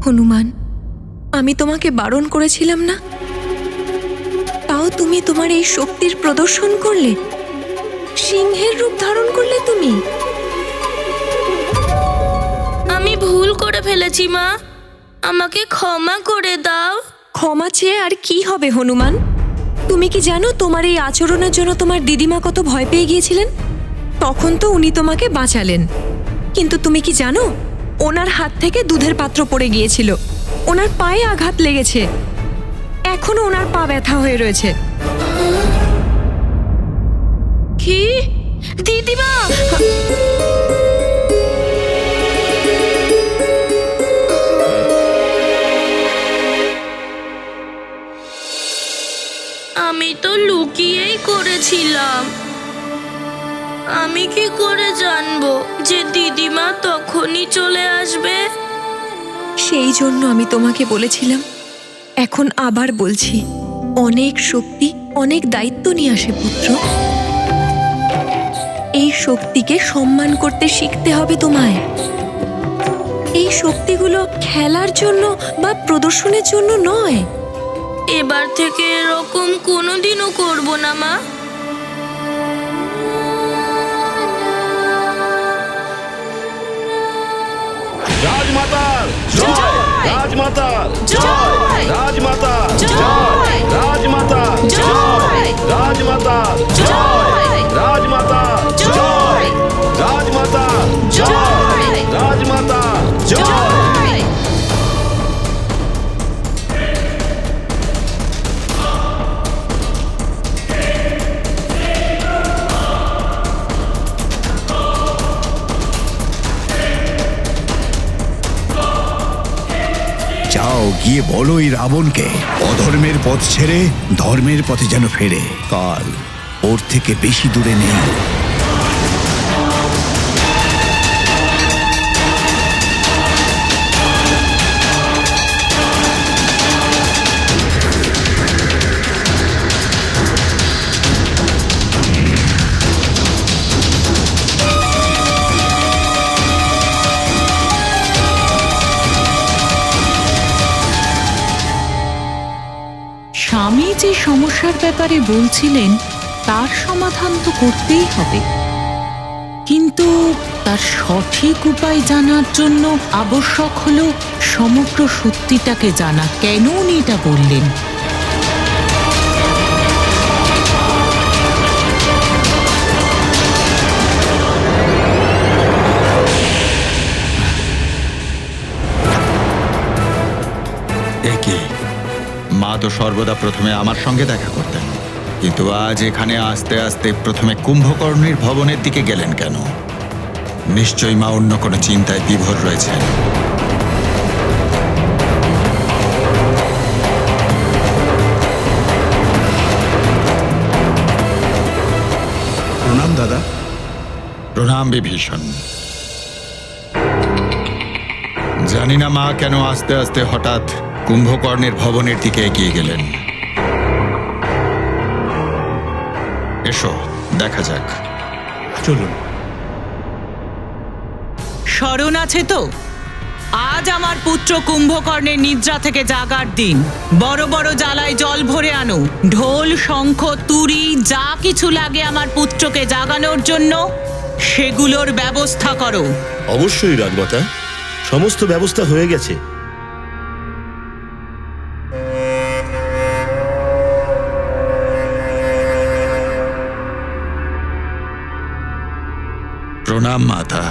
হনুমান, আমি তোমাকে বারণ করেছিলাম না? তাও তুমি তোমার এই শক্তির প্রদর্শন করলে, সিংহের রূপ ধারণ করলে তুমি। আমি ভুল করে ফেলেছি মা, আমাকে ক্ষমা করে দাও। ক্ষমা চেয়ে আর কি হবে হনুমান? তুমি কি জানো তোমার এই আচরণের জন্য তোমার দিদিমা কত ভয় পেয়ে গিয়েছিলেন? তখন তো উনি তোমাকে বাঁচালেন, কিন্তু তুমি কি জানো ওনার হাত থেকে দুধের পাত্র পড়ে গিয়েছিল, ওনার পায়ে আঘাত লেগেছে, এখনো ওনার পা ব্যথা হয়ে রয়েছে। কি দিদিমা? আমি তো লুকিয়েই করেছিলাম। আমি কি করে জানবো যে দিদিমা তখনই চলে আসবে? সেই জন্য আমি তোমাকে বলেছিলাম, এখন আবার বলছি, অনেক শক্তি অনেক দায়িত্ব নিয়ে আসে পুত্র। এই শক্তিকে সম্মান করতে শিখতে হবে তোমায়। এই শক্তিগুলো খেলার জন্য বা প্রদর্শনের জন্য নয়। এবার থেকে এরকম কোনোদিনও করব না মা। রাজমাতার জয়, রাজমাতার জয়, রাজমাতার জয়, রাজমাতার জয়, রাজমাতার জয়, রাজমাতার জয়, রাজমাতার জয়, রাজমাতার জয়। যাও গিয়ে বলো এই রাবণকে অধর্মের পথ ছেড়ে ধর্মের পথে যেন ফেরে। কাল ওর থেকে বেশি দূরে নেই। স্বামী যে সমস্যার ব্যাপারে বলছিলেন তার সমাধান তো করতেই হবে, কিন্তু তার সঠিক উপায় জানার জন্য আবশ্যক হলো সমগ্র সত্যিটাকে জানা। কেন উনি এটা বললেন? একি মা তো সর্বদা প্রথমে আমার সঙ্গে দেখা করতেন, কিন্তু আজ এখানে আসতে আসতে প্রথমে কুম্ভকর্ণের ভবনের দিকে গেলেন কেন? নিশ্চয়ই মা অন্য কোনো চিন্তায় বিভোর রয়েছেন। প্রণাম দাদা। প্রণাম বিভীষণ। জানি না মা কেন আস্তে আস্তে হঠাৎ কুম্ভকর্ণের ভবনের দিকে এগিয়ে গেলেন। এসো দেখা যাক। চলুন। স্মরণ আছে তো, আজ আমার পুত্র কুম্ভকর্ণের নিদ্রা থেকে জাগার দিন। বড় বড় জ্বালায় জল ভরে আনো, ঢোল শঙ্খ তুরি যা কিছু লাগে আমার পুত্রকে জাগানোর জন্য সেগুলোর ব্যবস্থা করো। অবশ্যই রাজমাতা, সমস্ত ব্যবস্থা হয়ে গেছে। প্রণাম মাতা।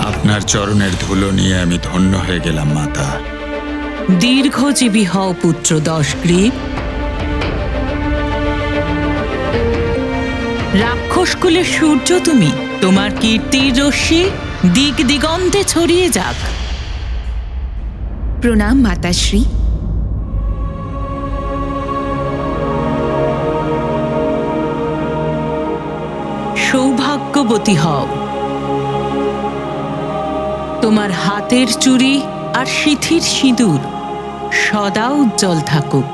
আপনার চরণের ধুলো নিয়ে আমি ধন্য হয়ে গেলাম মাতা। দীর্ঘজীবী হও পুত্র দশগ্রীব। রাক্ষসকুলের সূর্য তুমি, তোমার কীর্তির রশ্মি দিক দিগন্তে ছড়িয়ে যাক। প্রণাম মাতাশ্রী। সৌভাগ্যবতী হও। তোমার হাতের চুড়ি আর সিঁথির সিঁদুর সদা উজ্জ্বল থাকুক।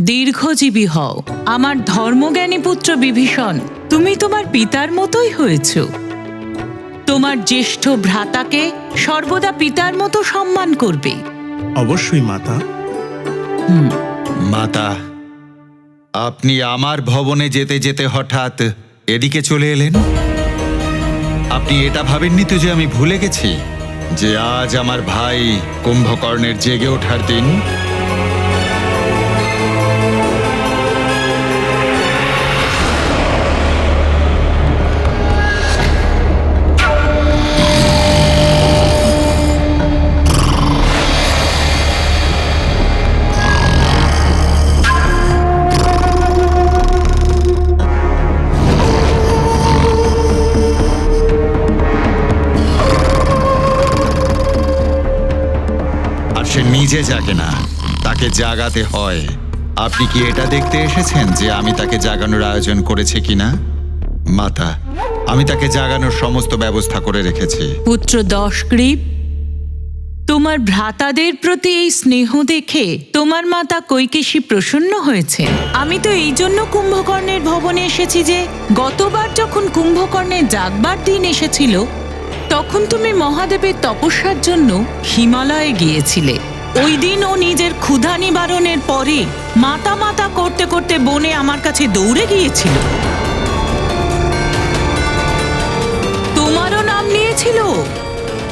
দীর্ঘজীবী হও আমার ধর্মজ্ঞানী পুত্র বিভীষণ। তুমি তোমার পিতার মতোই হয়েছ। তোমার জ্যেষ্ঠ ভ্রাতাকে সর্বদা পিতার মতো সম্মান করবে। অবশ্যই মাতা। মাতা, আপনি আমার ভবনে যেতে যেতে হঠাৎ এদিকে চলে এলেন। আপনি এটা ভাবেননি তো যে আমি ভুলে গেছি যে আজ আমার ভাই কুম্ভকর্ণের জেগে ওঠার দিন? সে নিজে জাগে না, তাকে জাগাতে হয়। আপনি কি এটা দেখতে এসেছেন যে আমি তাকে জাগানোর আয়োজন করেছি কিনা? মাতা, আমি তাকে জাগানোর সমস্ত ব্যবস্থা করে রেখেছি। পুত্র দশগ্রীব, তোমার ভ্রাতাদের প্রতি এই স্নেহ দেখে তোমার মাতা কৈকেশী প্রসন্ন হয়েছেন। আমি তো এই জন্য কুম্ভকর্ণের ভবনে এসেছি যে গতবার যখন কুম্ভকর্ণের জাগবার দিন এসেছিল তখন তুমি মহাদেবের তপস্যার জন্য হিমালয়ে গিয়েছিলে। ওই দিন ও নিজের ক্ষুধা নিবারণের পরে মাতা মাতা করতে করতে বনে আমার কাছে দৌড়ে গিয়েছিল। তোমারও নাম নিয়েছিল,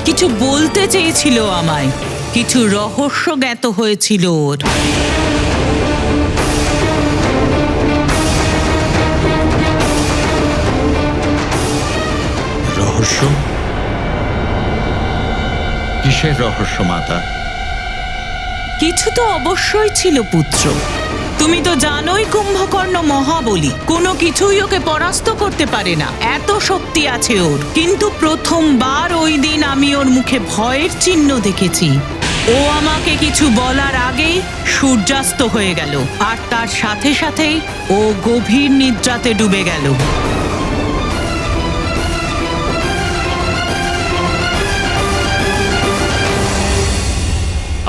কিছু বলতে চেয়েছিল আমায়, কিছু রহস্য জ্ঞাত হয়েছিল ওর। রহস্য? কিসের রহস্য মাতা? কিছু তো অবশ্যই ছিল পুত্র। তুমি তো জানোই কুম্ভকর্ণ মহাবলী, কোনো কিছুই ওকে পরাস্ত করতে পারে না, এত শক্তি আছে ওর। কিন্তু প্রথমবার ওই দিন আমি ওর মুখে ভয়ের চিহ্ন দেখেছি। ও আমাকে কিছু বলার আগেই সূর্যাস্ত হয়ে গেল, আর তার সাথে সাথেই ও গভীর নিদ্রাতে ডুবে গেল।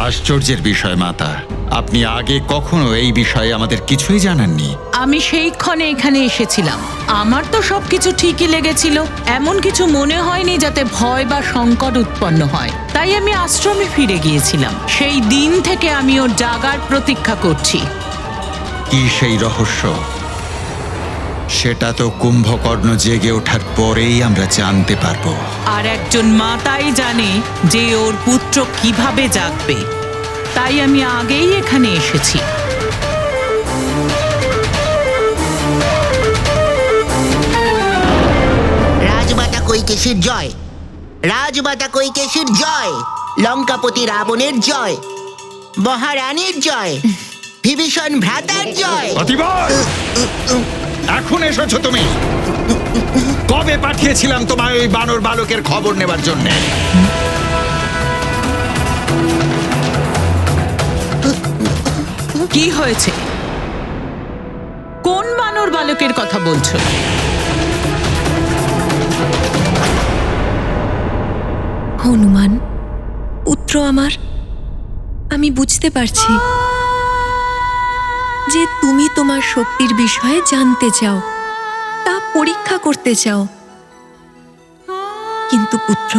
আশ্চর্যের বিষয় মাতা, আপনি আগে কখনো এই বিষয়ে আমাদের কিছুই জানাননি। আমি সেই ক্ষণে এখানে এসেছিলাম, আমার তো সবকিছু ঠিকই লেগেছিল, এমন কিছু মনে হয়নি যাতে ভয় বা সংকট উৎপন্ন হয়। তাই আমি আশ্রমে ফিরে গিয়েছিলাম। সেই দিন থেকে আমি ওর জাগার প্রতীক্ষা করছি। কি সেই রহস্য? সেটা তো কুম্ভকর্ণ জেগে ওঠার পরেই আমরা জানতে পারবো। আর একজন মাতাই জানে যে ওর পুত্র কিভাবে জাগবে। তাই আমি আগেই এখানে এসেছি। রাজমাতা কৈকেশীর জয়, রাজমাতা কৈকেশীর জয়, লঙ্কাপতি রাবণের জয়, মহারানীর জয়, বিভীষণ ভ্রাতার জয়। অতিবর! এখন এসেছো তুমি? কবে পাঠিয়েছিলাম তোমায় ওই বানর বালকের খবর নেবার জন্য? কি হয়েছে? কোন বানর বালকের কথা বলছো? হনুমান, পুত্র আমার, আমি বুঝতে পারছি যে তুমি তোমার শক্তির বিষয়ে জানতে চাও, তা পরীক্ষা করতে চাও। কিন্তু পুত্র,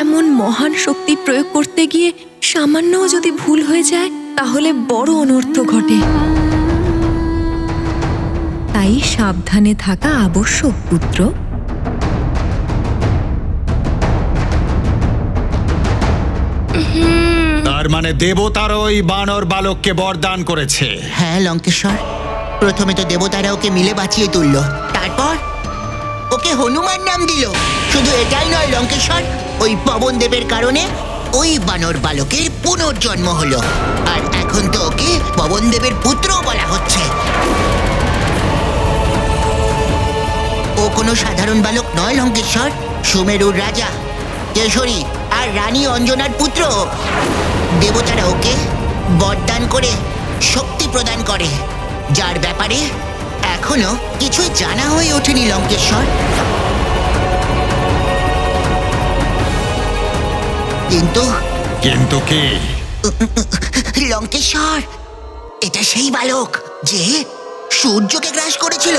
এমন মহান শক্তি প্রয়োগ করতে গিয়ে সামান্যও যদি ভুল হয়ে যায় তাহলে বড় অনর্থ ঘটে। তাই সাবধানে থাকা আবশ্যক পুত্র। তার মানে দেবতার ওই বানর বালককে বরদান করেছে? হ্যাঁ লঙ্কেশ্বর, প্রথমে তো দেবতারা ওকে মিলে বাঁচিয়ে তুলল, তারপর ওকে হনুমান নাম দিল। শুধু এটাই নয় লঙ্কেশ্বর, ওই পবন দেবের কারণে ওই বানর বালকের পুনর্জন্ম হলো, আর এখন তো ওকে পবন দেবের পুত্রও বলা হচ্ছে। ও কোনো সাধারণ বালক নয় লঙ্কেশ্বর, সুমেরুর রাজা কেশরী আর রানী অঞ্জনার পুত্র। দেবতারা ওকে বরদান করে শক্তি প্রদান করে, যার ব্যাপারে এখনো কিছুই জানা হয়ে ওঠেনি লঙ্কেশ্বর। কিন্তু কিন্তু কি? লঙ্কেশ্বর, এটা সেই বালক যে সূর্যকে গ্রাস করেছিল।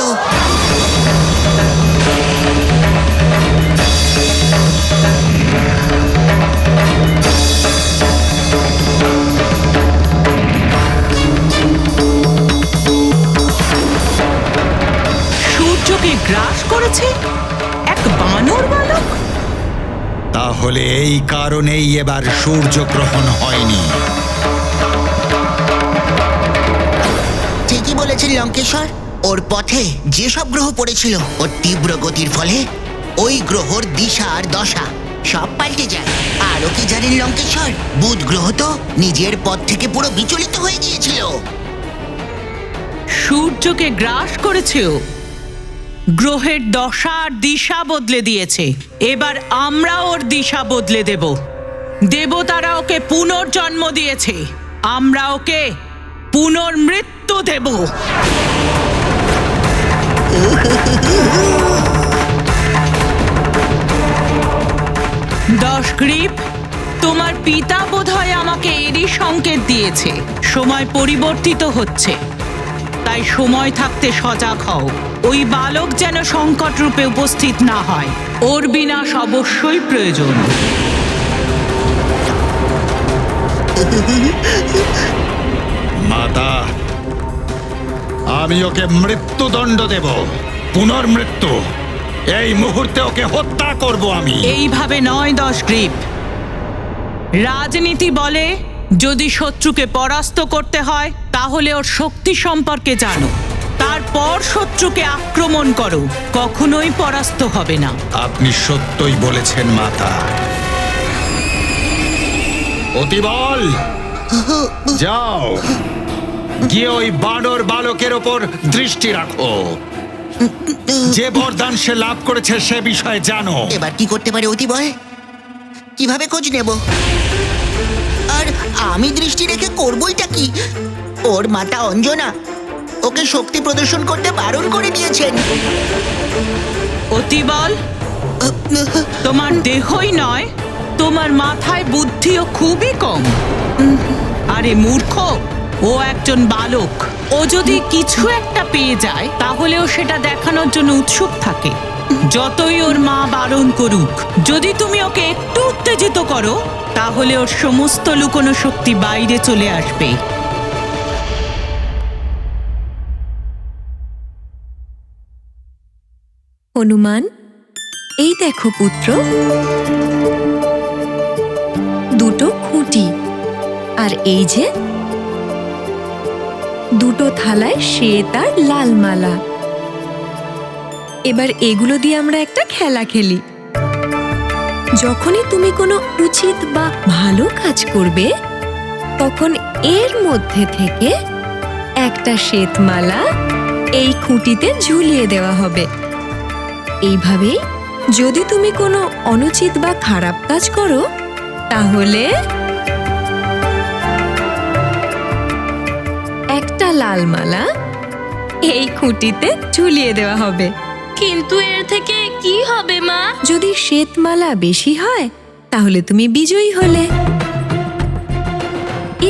সূর্যকে গ্রাস করেছে এক বানর বালক? তাহলে এই কারণেই এবার সূর্যগ্রহণ হয়নি। ঠিকই বলেছেন লঙ্কেশ্বর। ওর পথে যেসব গ্রহ পড়েছিল ওর তীব্র গতির ফলে ওই গ্রহর দিশা আর দশা সব পাল্টে যায়। আরও কি জানেন লঙ্কেশ্বর, বুধ গ্রহ তো নিজের পথ থেকে পুরো বিচলিত হয়ে গিয়েছিল। সূর্যকে গ্রাস করেছে ও, গ্রহের দশা আর দিশা বদলে দিয়েছে। এবার আমরা ওর দিশা বদলে দেব। দেবতারা ওকে পুনর্জন্ম দিয়েছে, আমরা ওকে পুনর্মৃত্যু দেব। দশগ্রীব, তোমার পিতা বোধহয় আমাকে এরই সংকেত দিয়েছে সময় পরিবর্তিত হচ্ছে। তাই সময় থাকতে সজাগ হও। ওই বালক যেন সংকট রূপে উপস্থিত না হয়। ওর বিনাশ অবশ্যই প্রয়োজন। মাতা, আমি ওকে মৃত্যুদণ্ড দেব, পুনর্মৃত্যু। এই মুহূর্তে ওকে হত্যা করব আমি। এইভাবে নয় দশগ্রীব। রাজনীতি বলে যদি শত্রুকে পরাস্ত করতে হয় তাহলে ওর শক্তি সম্পর্কে জানো, তারপর শত্রুকে আক্রমণ করো, কখনোই পরাস্ত হবে না। আপনি সত্যই বলেছেন মাতা। অতিবল, যাও গিয়ে ওই বানর বালকের ওপর দৃষ্টি রাখো। যে বরদান সে লাভ করেছে সে বিষয়ে জানো। এবার কি করতে পারে অতিবল? কিভাবে খোঁজ নেব? আর আমি দৃষ্টি রেখে করবইটা কি? ওর মাতা অঞ্জনা ওকে শক্তি প্রদর্শন করতে বারণ করে দিয়েছেন। অতিবল, তোমার দেহই নয়, তোমার মাথায় বুদ্ধিও খুবই কম। আরে মূর্খ, ও একজন বালক। ও যদি কিছু একটা পেয়ে যায় তাহলেও সেটা দেখানোর জন্য উৎসুক থাকে, যতই ওর মা বারণ করুক। যদি তুমি ওকে একটু উত্তেজিত করো তাহলে ওর সমস্ত লুকোনো শক্তি বাইরে চলে আসবে। হনুমান, এই দেখো পুত্র, দুটো খুঁটি, আর এই যে দুটো থালায় শ্বেত আর লাল মালা। এবার এগুলো দিয়ে আমরা একটা খেলা খেলি। যখনই তুমি কোনো উচিত বা ভালো কাজ করবে তখন এর মধ্যে থেকে একটা শ্বেতমালা এই খুঁটিতে ঝুলিয়ে দেওয়া হবে। এইভাবেই যদি তুমি কোনো অনুচিত বা খারাপ কাজ করো তাহলে একটা লাল মালা এই খুঁটিতে ঝুলিয়ে দেওয়া হবে। কিন্তু এর থেকে কি হবে মা? যদি শ্বেতমালা বেশি হয় তাহলে তুমি বিজয়ী হলে।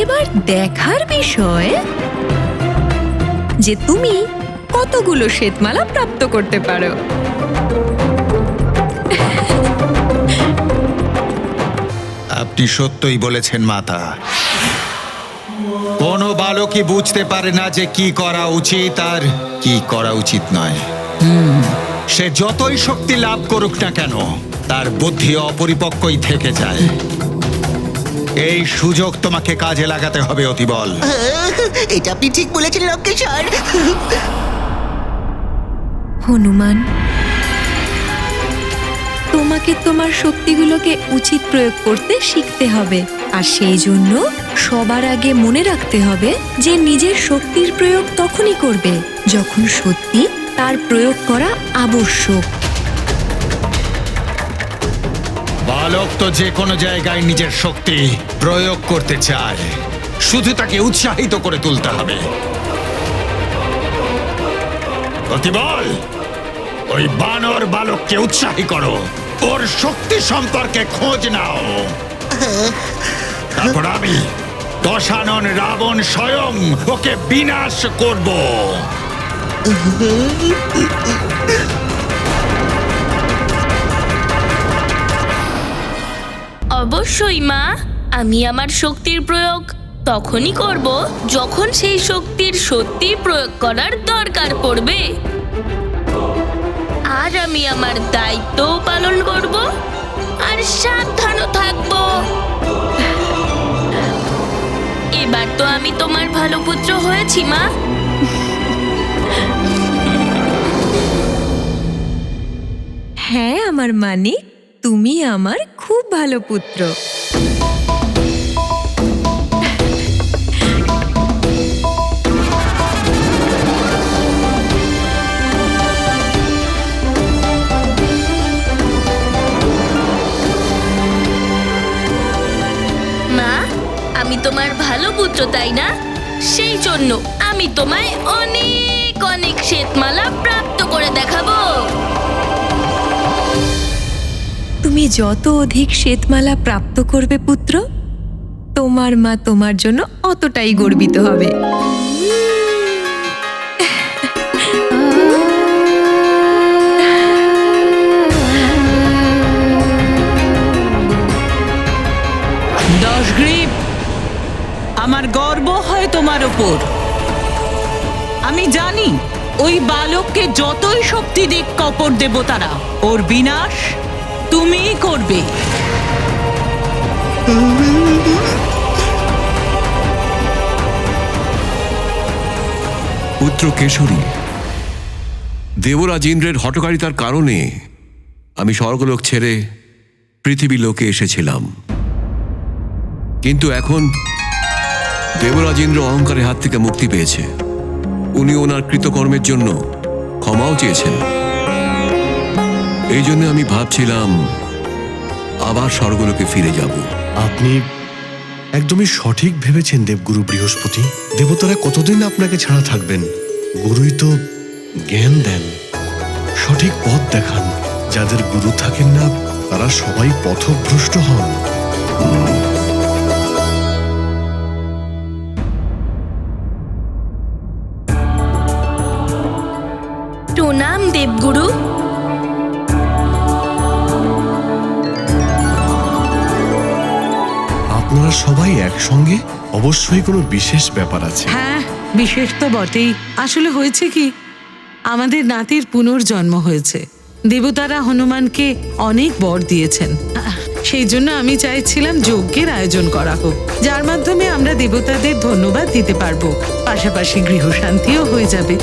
এবার দেখার বিষয় যে তুমি কতগুলো শ্বেতমালা প্রাপ্ত করতে পারো। আপনি সত্যই বলেছেন মাতা। কোন বালকই বুঝতে পারে না যে কি করা উচিত আর কি করা উচিত নয়। সে যতই শক্তি লাভ করুক না কেন তার বুদ্ধি অপরিপক্কই থেকে যায়। এই সুযোগ তোমাকে কাজে লাগাতে হবে অতিবল। এটা আপনি ঠিক বলেছেন লঙ্কেশ্বর। হনুমান, তোমাকে তোমার শক্তিগুলোকে উচিত প্রয়োগ করতে শিখতে হবে। আর সেই জন্য সবার আগে মনে রাখতে হবে যে নিজের শক্তির প্রয়োগ তখনই করবে যখন সত্যি তার প্রয়োগ করা আবশ্যক। বালক তো যে কোনো জায়গায় নিজের শক্তি প্রয়োগ করতে চায়, শুধু তাকে উৎসাহিত করে তুলতে হবে। অতি বল, ওই বানর বালককে উৎসাহী করো, ওর শক্তি সম্পর্কে খোঁজ নাও। তারপর আমি দশানন রাবণ স্বয়ং ওকে বিনাশ করব। অবশ্যই মা, আমি আমার শক্তির প্রয়োগ তখনই করব যখন সেই শক্তির সত্যি প্রয়োগ করার দরকার পড়বে। আর আমি আমার দায়িত্বও পালন করব আর সাবধানও থাকব। এবার তো আমি তোমার ভালো পুত্র হয়েছি মা। হ্যাঁ আমার মানিক, তুমি আমার খুব ভালো পুত্র। মা, আমি তোমার ভালো পুত্র, তাই না? সেই জন্য আমি তোমায় অনেক অনেক শ্বেতমালা প্রাপ্ত করে দেখাবো। তুমি যত অধিক শ্বেতমালা প্রাপ্ত করবে পুত্র, তোমার মা তোমার জন্য অতটাই গর্বিত হবে। দশগ্রীব, আমার গর্ব হয় তোমার ওপর। আমি জানি ওই বালককে যতই শক্তি দিক কপট দেবতারা, ওর বিনাশ তুমিই করবে। পুত্র কেশরী, দেবরাজ ইন্দ্রের হঠকারিতার কারণে আমি স্বর্গলোক ছেড়ে পৃথিবী লোকে এসেছিলাম, কিন্তু এখন দেবরাজ ইন্দ্র অহংকারের হাত থেকে মুক্তি পেয়েছে। উনি ওনার কৃতকর্মের জন্য ক্ষমাও চেয়েছেন। এই জন্য আমি ভাবছিলাম আবার স্বর্গলোকে ফিরে যাব। আপনি একদমই সঠিক ভেবেছেন দেবগুরু বৃহস্পতি। দেবতারা কতদিন আপনাকে ছাড়া থাকবেন? গুরুই তো জ্ঞান দেন, সঠিক পথ দেখান। যাদের গুরু থাকেন না তারা সবাই পথভ্রষ্ট হন। প্রণাম দেবগুরু। আপনারা সবাই একসঙ্গে, অবশ্যই কোনো বিশেষ ব্যাপার আছে। হ্যাঁ, বিশেষ তো বটেই। আসলে হয়েছে কি, আমাদের নাতির পুনর্জন্ম হয়েছে। দেবতারা হনুমানকে অনেক বর দিয়েছেন। সেই জন্য আমি চাইছিলাম যজ্ঞের আয়োজন করা হোক, যার মাধ্যমে আমরা দেবতাদের ধন্যবাদ দিতে পারবো, পাশাপাশি গৃহশান্তিও হয়ে যাবে।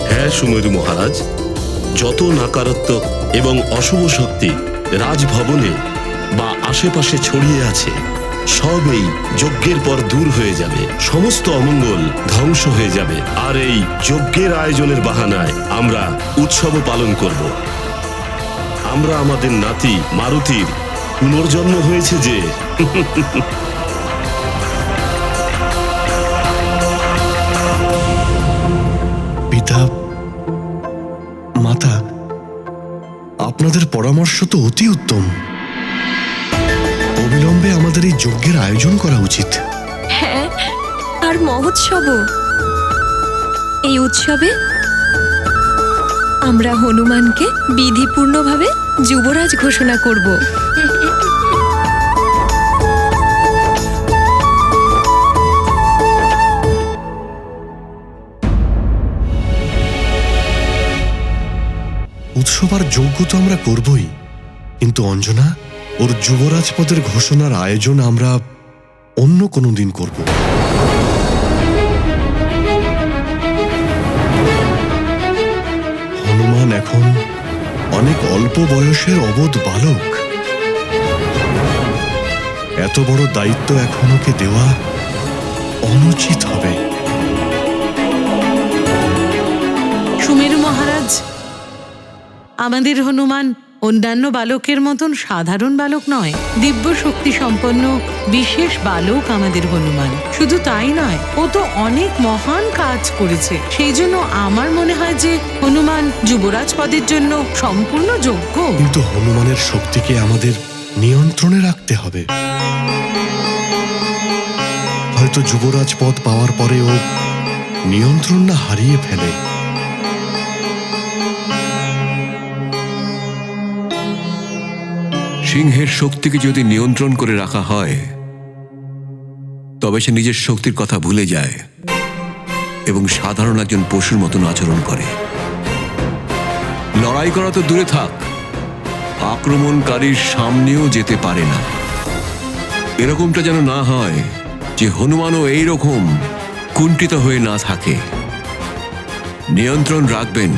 হ্যাঁ সুমেরু মহারাজ, যত নাকারাত্মক এবং অশুভ শক্তি রাজভবনে বা আশেপাশে ছড়িয়ে আছে সব এই যজ্ঞের পর দূর হয়ে যাবে। সমস্ত অমঙ্গল ধ্বংস হয়ে যাবে। আর এই যজ্ঞের আয়োজনের বাহানায় আমরা উৎসব পালন করব। আমরা আমাদের নাতি মারুতির পুনর্জন্ম হয়েছে যে। পিতা, মাতা, আপনাদের পরামর্শ তো অতি উত্তম। অবিলম্বে আমাদের এই যজ্ঞের আয়োজন করা উচিত। হ্যাঁ, আর মহোৎসবও। এই উৎসবে আমরা হনুমানকে বিধিপূর্ণভাবে যুবরাজ ঘোষণা করব। উৎসব আর যজ্ঞ তো আমরা করবই, কিন্তু অঞ্জনা, ওর যুবরাজ পদের ঘোষণার আয়োজন আমরা অন্য কোনো দিন করব। হনুমান এখন অনেক অল্প বয়সের অবোধ বালক। এত বড় দায়িত্ব এখন ওকে দেওয়া অনুচিত হবে। সুমেরু মহারাজ, আমাদের হনুমান অন্যান্য বালকের মতন সাধারণ বালক নয়, দিব্য শক্তি সম্পন্ন বিশেষ বালক আমাদের হনুমান। শুধু তাই নয়, ও তো অনেক মহান কাজ করেছে। সেই জন্য আমার মনে হয় যে হনুমান যুবরাজ পদের জন্য সম্পূর্ণ যোগ্য। কিন্তু হনুমানের শক্তিকে আমাদের নিয়ন্ত্রণে রাখতে হবে। হয়তো যুবরাজ পদ পাওয়ার পরে ও নিয়ন্ত্রণ না হারিয়ে ফেলে। সিংহের শক্তিকে যদি নিয়ন্ত্রণ করে রাখা হয় তবে সে নিজের শক্তির কথা ভুলে যায় এবং সাধারণ একজন পশুর মতন আচরণ করে। লড়াই করা তো দূরে থাক, আক্রমণকারীর সামনেও যেতে পারে না। এরকমটা যেন না হয় যে হনুমানও এইরকম কুণ্ঠিত হয়ে না থাকে। নিয়ন্ত্রণ রাখবেন,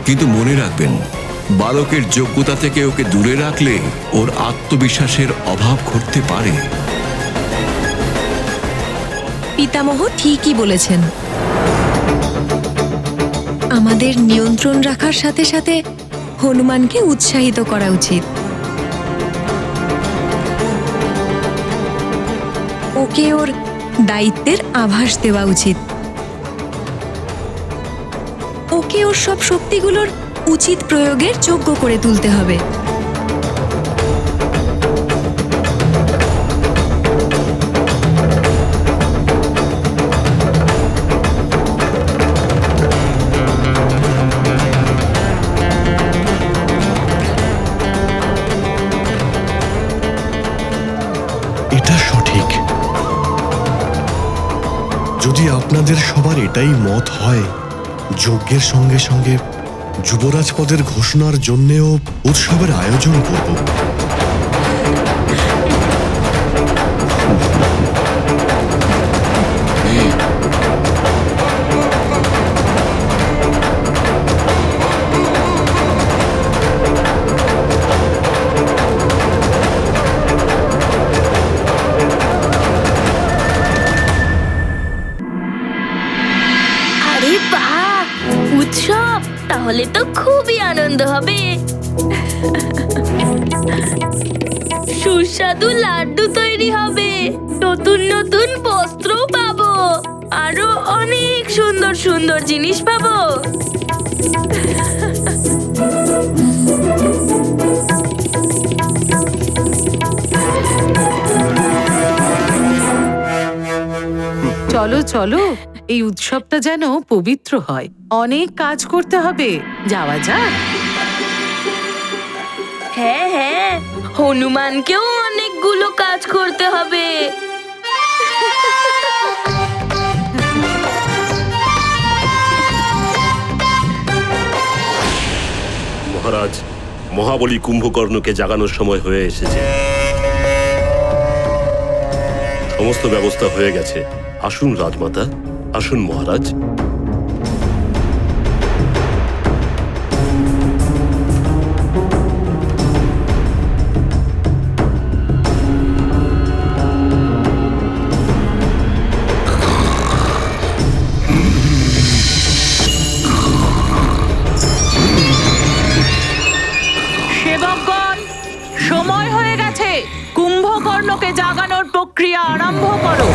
কিন্তু মনে রাখবেন বালকের যোগ্যতা থেকে ওকে দূরে রাখলে ওর আত্মবিশ্বাসের অভাব ঘটতে পারে। পিতামহ ঠিকই বলেছেন। আমাদের নিয়ন্ত্রণ রাখার সাথে সাথে হনুমানকে উৎসাহিত করা উচিত। ওকে ওর দায়িত্বের আভাস দেওয়া উচিত। ওকে ওর সব শক্তিগুলোর উচিত প্রয়োগের যোগ্য করে তুলতে হবে। এটা সঠিক। যদি আপনাদের সবার এটাই মত হয়, যজ্ঞের সঙ্গে সঙ্গে যুবরাজ পদের ঘোষণার জন্যেও উৎসবের আয়োজন করব। আরে বাহ, উৎসব! তাহলে তো খুবই আনন্দ হবে। সুস্বাদু লাড্ডু তৈরি হবে, নতুন নতুন বস্ত্র পাবো, আরো অনেক সুন্দর সুন্দর জিনিস পাবো। চলো চলো, এই উৎসবটা যেন পবিত্র হয়। অনেক কাজ করতে হবে, যাওয়া যাক। হ্যাঁ হ্যাঁ, হনুমানকেও অনেকগুলো কাজ করতে হবে। মহারাজ, মহাবলী কুম্ভকর্ণকে জাগানোর সময় হয়ে এসেছে। সমস্ত ব্যবস্থা হয়ে গেছে। আসুন রাজমাতা, আসুন মহারাজ। সেবকগণ, সময় হয়ে গেছে। কুম্ভকর্ণকে জাগানোর প্রক্রিয়া আরম্ভ করো।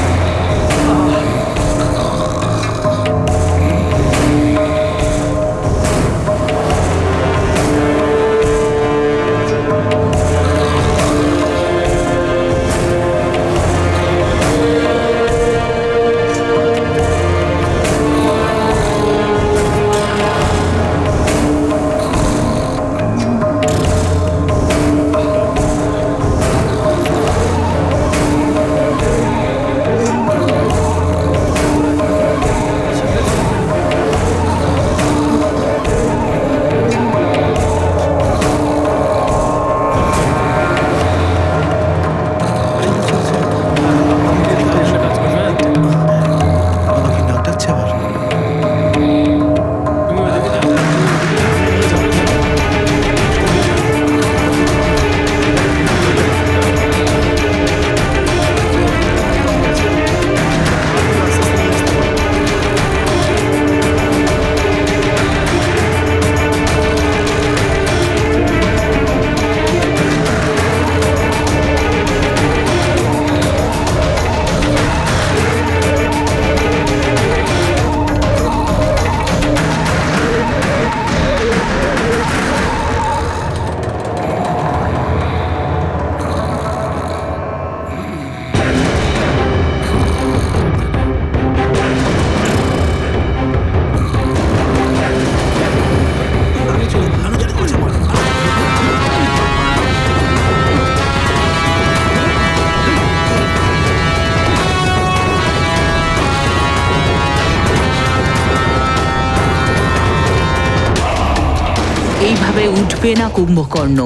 এইভাবে উঠবে না কুম্ভকর্ণ।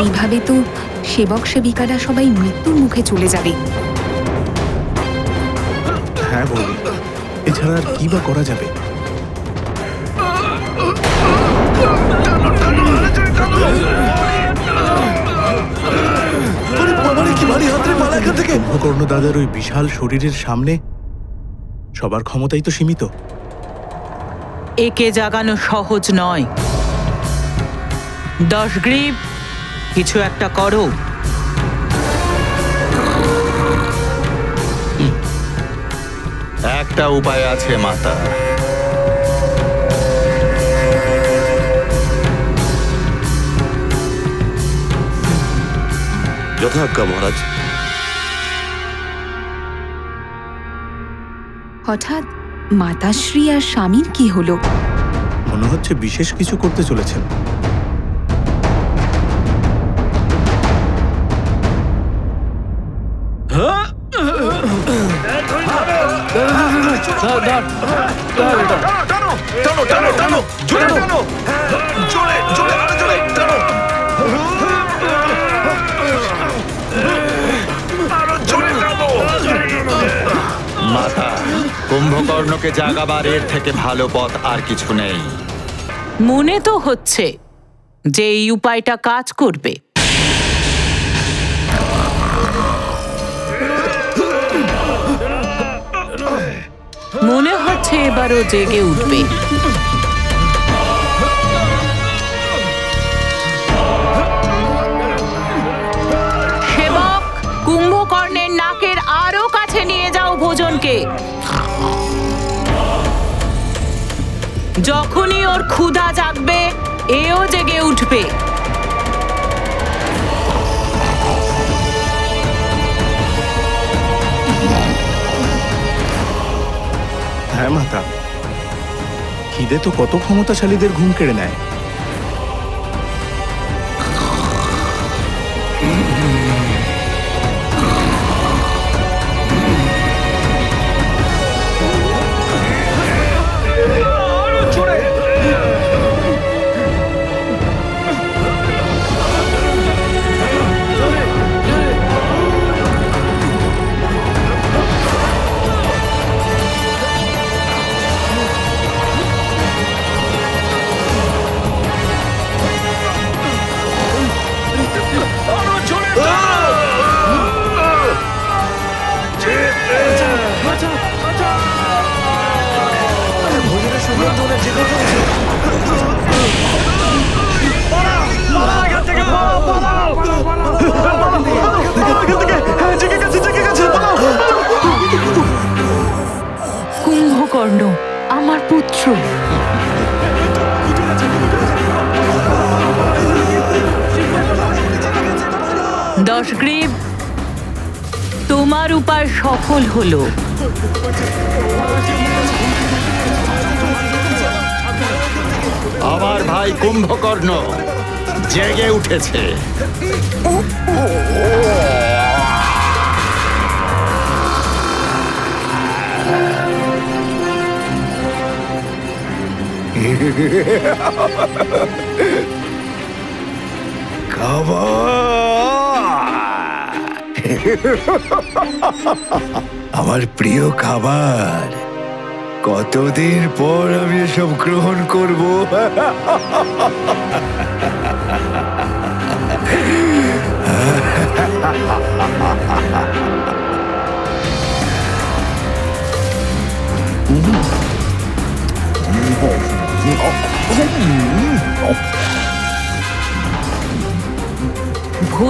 এইভাবে তো সেবক সেবিকারা সবাই মৃত্যুর মুখে চলে যাবে। হ্যাঁ বৌদি, এছাড়া আর কি বা করা যাবে? কুম্ভকর্ণ দাদার ওই বিশাল শরীরের সামনে সবার ক্ষমতাই তো সীমিত। একে জাগানো সহজ নয়। দশগ্রীব, কিছু একটা করো। একটা উপায় আছে মাতা। যথাজ্ঞা মহারাজ। হঠাৎ মাতাশ্রী আর স্বামীর কি হলো? মনে হচ্ছে বিশেষ কিছু করতে চলেছেন। মাতা, কুম্ভকর্ণকে জাগাবার এর থেকে ভালো পথ আর কিছু নেই। মনে তো হচ্ছে যে এই উপায়টা কাজ করবে। মনে হচ্ছে এবারও জেগে উঠবে। সেবক, কুম্ভকর্ণের নাকের আরো কাছে নিয়ে যাও ভোজনকে। যখনই ওর ক্ষুধা জাগবে, এও জেগে উঠবে। হ্যাঁ মাতা, খিদে তো কত ক্ষমতাশালীদের ঘুম কেড়ে নেয়। কুম্ভকর্ণ, আমার পুত্র। দশগ্রীব, তোমার উপায় সফল হলো। আমার ভাই কুম্ভকর্ণ জেগে উঠেছে। আমার প্রিয় খাবার, কতদিন পর আমি এসব গ্রহণ করব।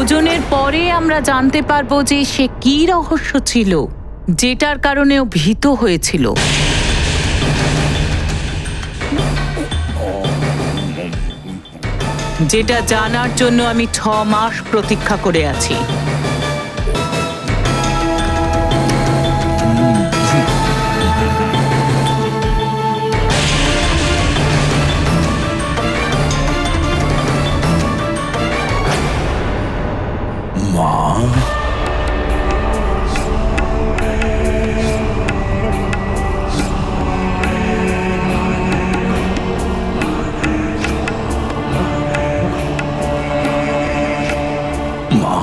ভোজনের পরে আমরা জানতে পারবো যে সে কি রহস্য ছিল যেটার কারণে ও ভীত হয়েছিল। যেটা জানার জন্য আমি 6 মাস প্রতীক্ষা করে আছি। মা, মা,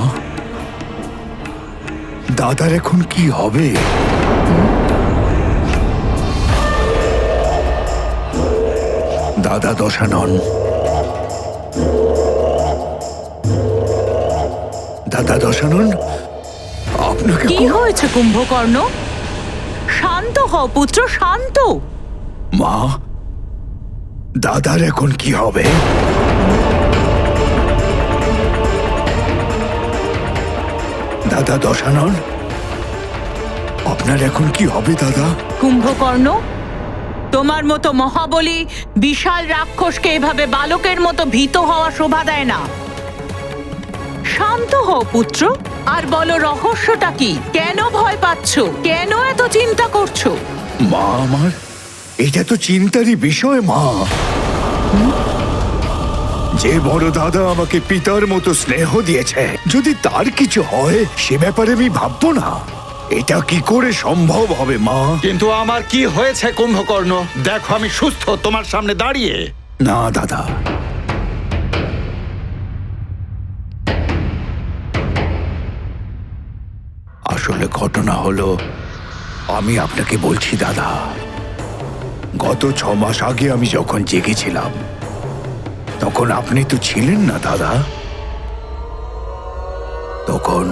দাদার এখন কি হবে? দাদা দশানন, দাদা দশানন, আপনাকে কি হয়েছে কুম্ভকর্ণ? শান্ত হও পুত্র, শান্ত। মা, দাদার এখন কি হবে? দাদা দশানন, আপনার এখন কি হবে দাদা? কুম্ভকর্ণ, তোমার মতো মহাবলী বিশাল রাক্ষসকে এভাবে বালকের মতো ভীত হওয়া শোভা দেয় না। শান্ত হও পুত্র, আর বলো রহস্যটা কি? কেন ভয় পাচ্ছ? কেন এত চিন্তা করছো? মা আমার, এটা তো চিন্তারই বিষয় মা। যে বড় দাদা আমাকে পিতার মতো স্নেহ দিয়েছে, যদি তার কিছু হয় সে ব্যাপারে আমি ভাববো না। এটা কি করে সম্ভব হবে মা? কিন্তু আমার কি হয়েছে কুম্ভকর্ণ? দেখো আমি সুস্থ তোমার সামনে দাঁড়িয়ে। না দাদা, আসলে ঘটনা হলো, আমি আপনাকে বলছি দাদা, গত 6 মাস আগে আমি যখন জেগেছিলাম তখন আপনি তো ছিলেন না দাদা। তখন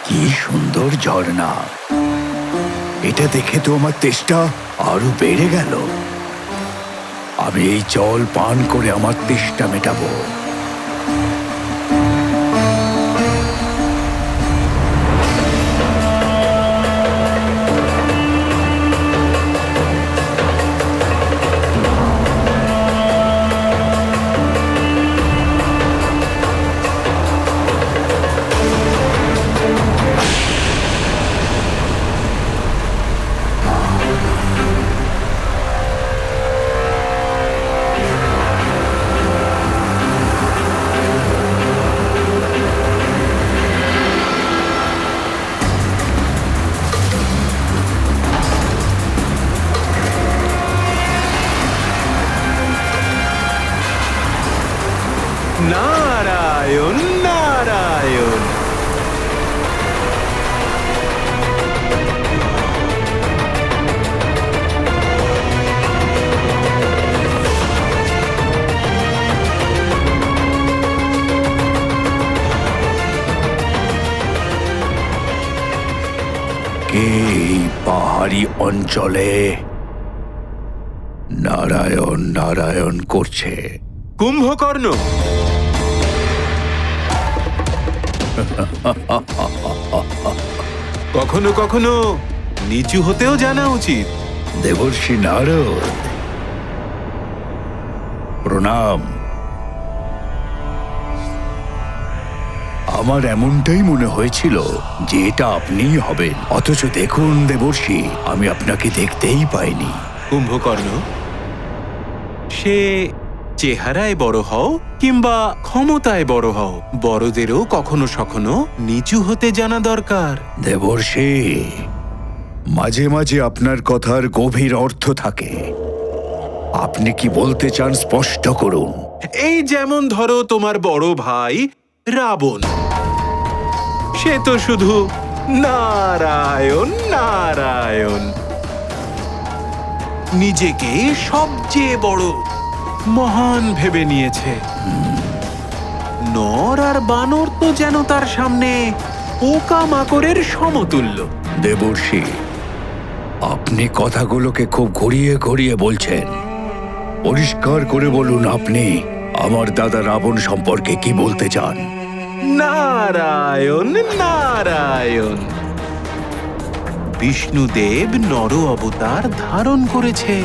কি সুন্দর ঝর্ণা! এটা দেখে তো আমার তেষ্টা আরো বেড়ে গেল। আমি এই জল পান করে আমার তেষ্টা মেটাবো। নারায়ণ নারায়ণ। কে এই পাহাড়ি অঞ্চলে নারায়ণ নারায়ণ করছে? কুম্ভকর্ণ। কখনো কখনো নিচু হতেও জানা উচিত। দেবর্ষি নারদ, প্রণাম। আমার এমনটাই মনে হয়েছিল যে এটা আপনিই হবেন, অথচ দেখুন দেবর্ষি, আমি আপনাকে দেখতেই পাইনি। কুম্ভকর্ণ, সে চেহারায় বড় হও কিংবা ক্ষমতায় বড় হও, বড়দেরও কখনো সখনো নিচু হতে জানা দরকার। দেবর্ষি, মাঝে মাঝে আপনার কথার গভীর অর্থ থাকে। আপনি কি বলতে চান স্পষ্ট করুন। এই যেমন ধরো তোমার বড় ভাই রাবণ, সে তো শুধু নারায়ণ নারায়ণ, নিজেকে সবচেয়ে বড় মহান ভেবে নিয়েছে। নর আর বানর তো যেন তার সামনে পোকা মাকড়ের সমতুল্য। দেবর্ষি, আপনি কথাগুলোকে খুব ঘুরিয়ে ঘুরিয়ে বলছেন। পরিষ্কার করে বলুন, আপনি আমার দাদা রাবণ সম্পর্কে কি বলতে চান? নারায়ণ নারায়ণ, বিষ্ণুদেব নর অবতার ধারণ করেছে।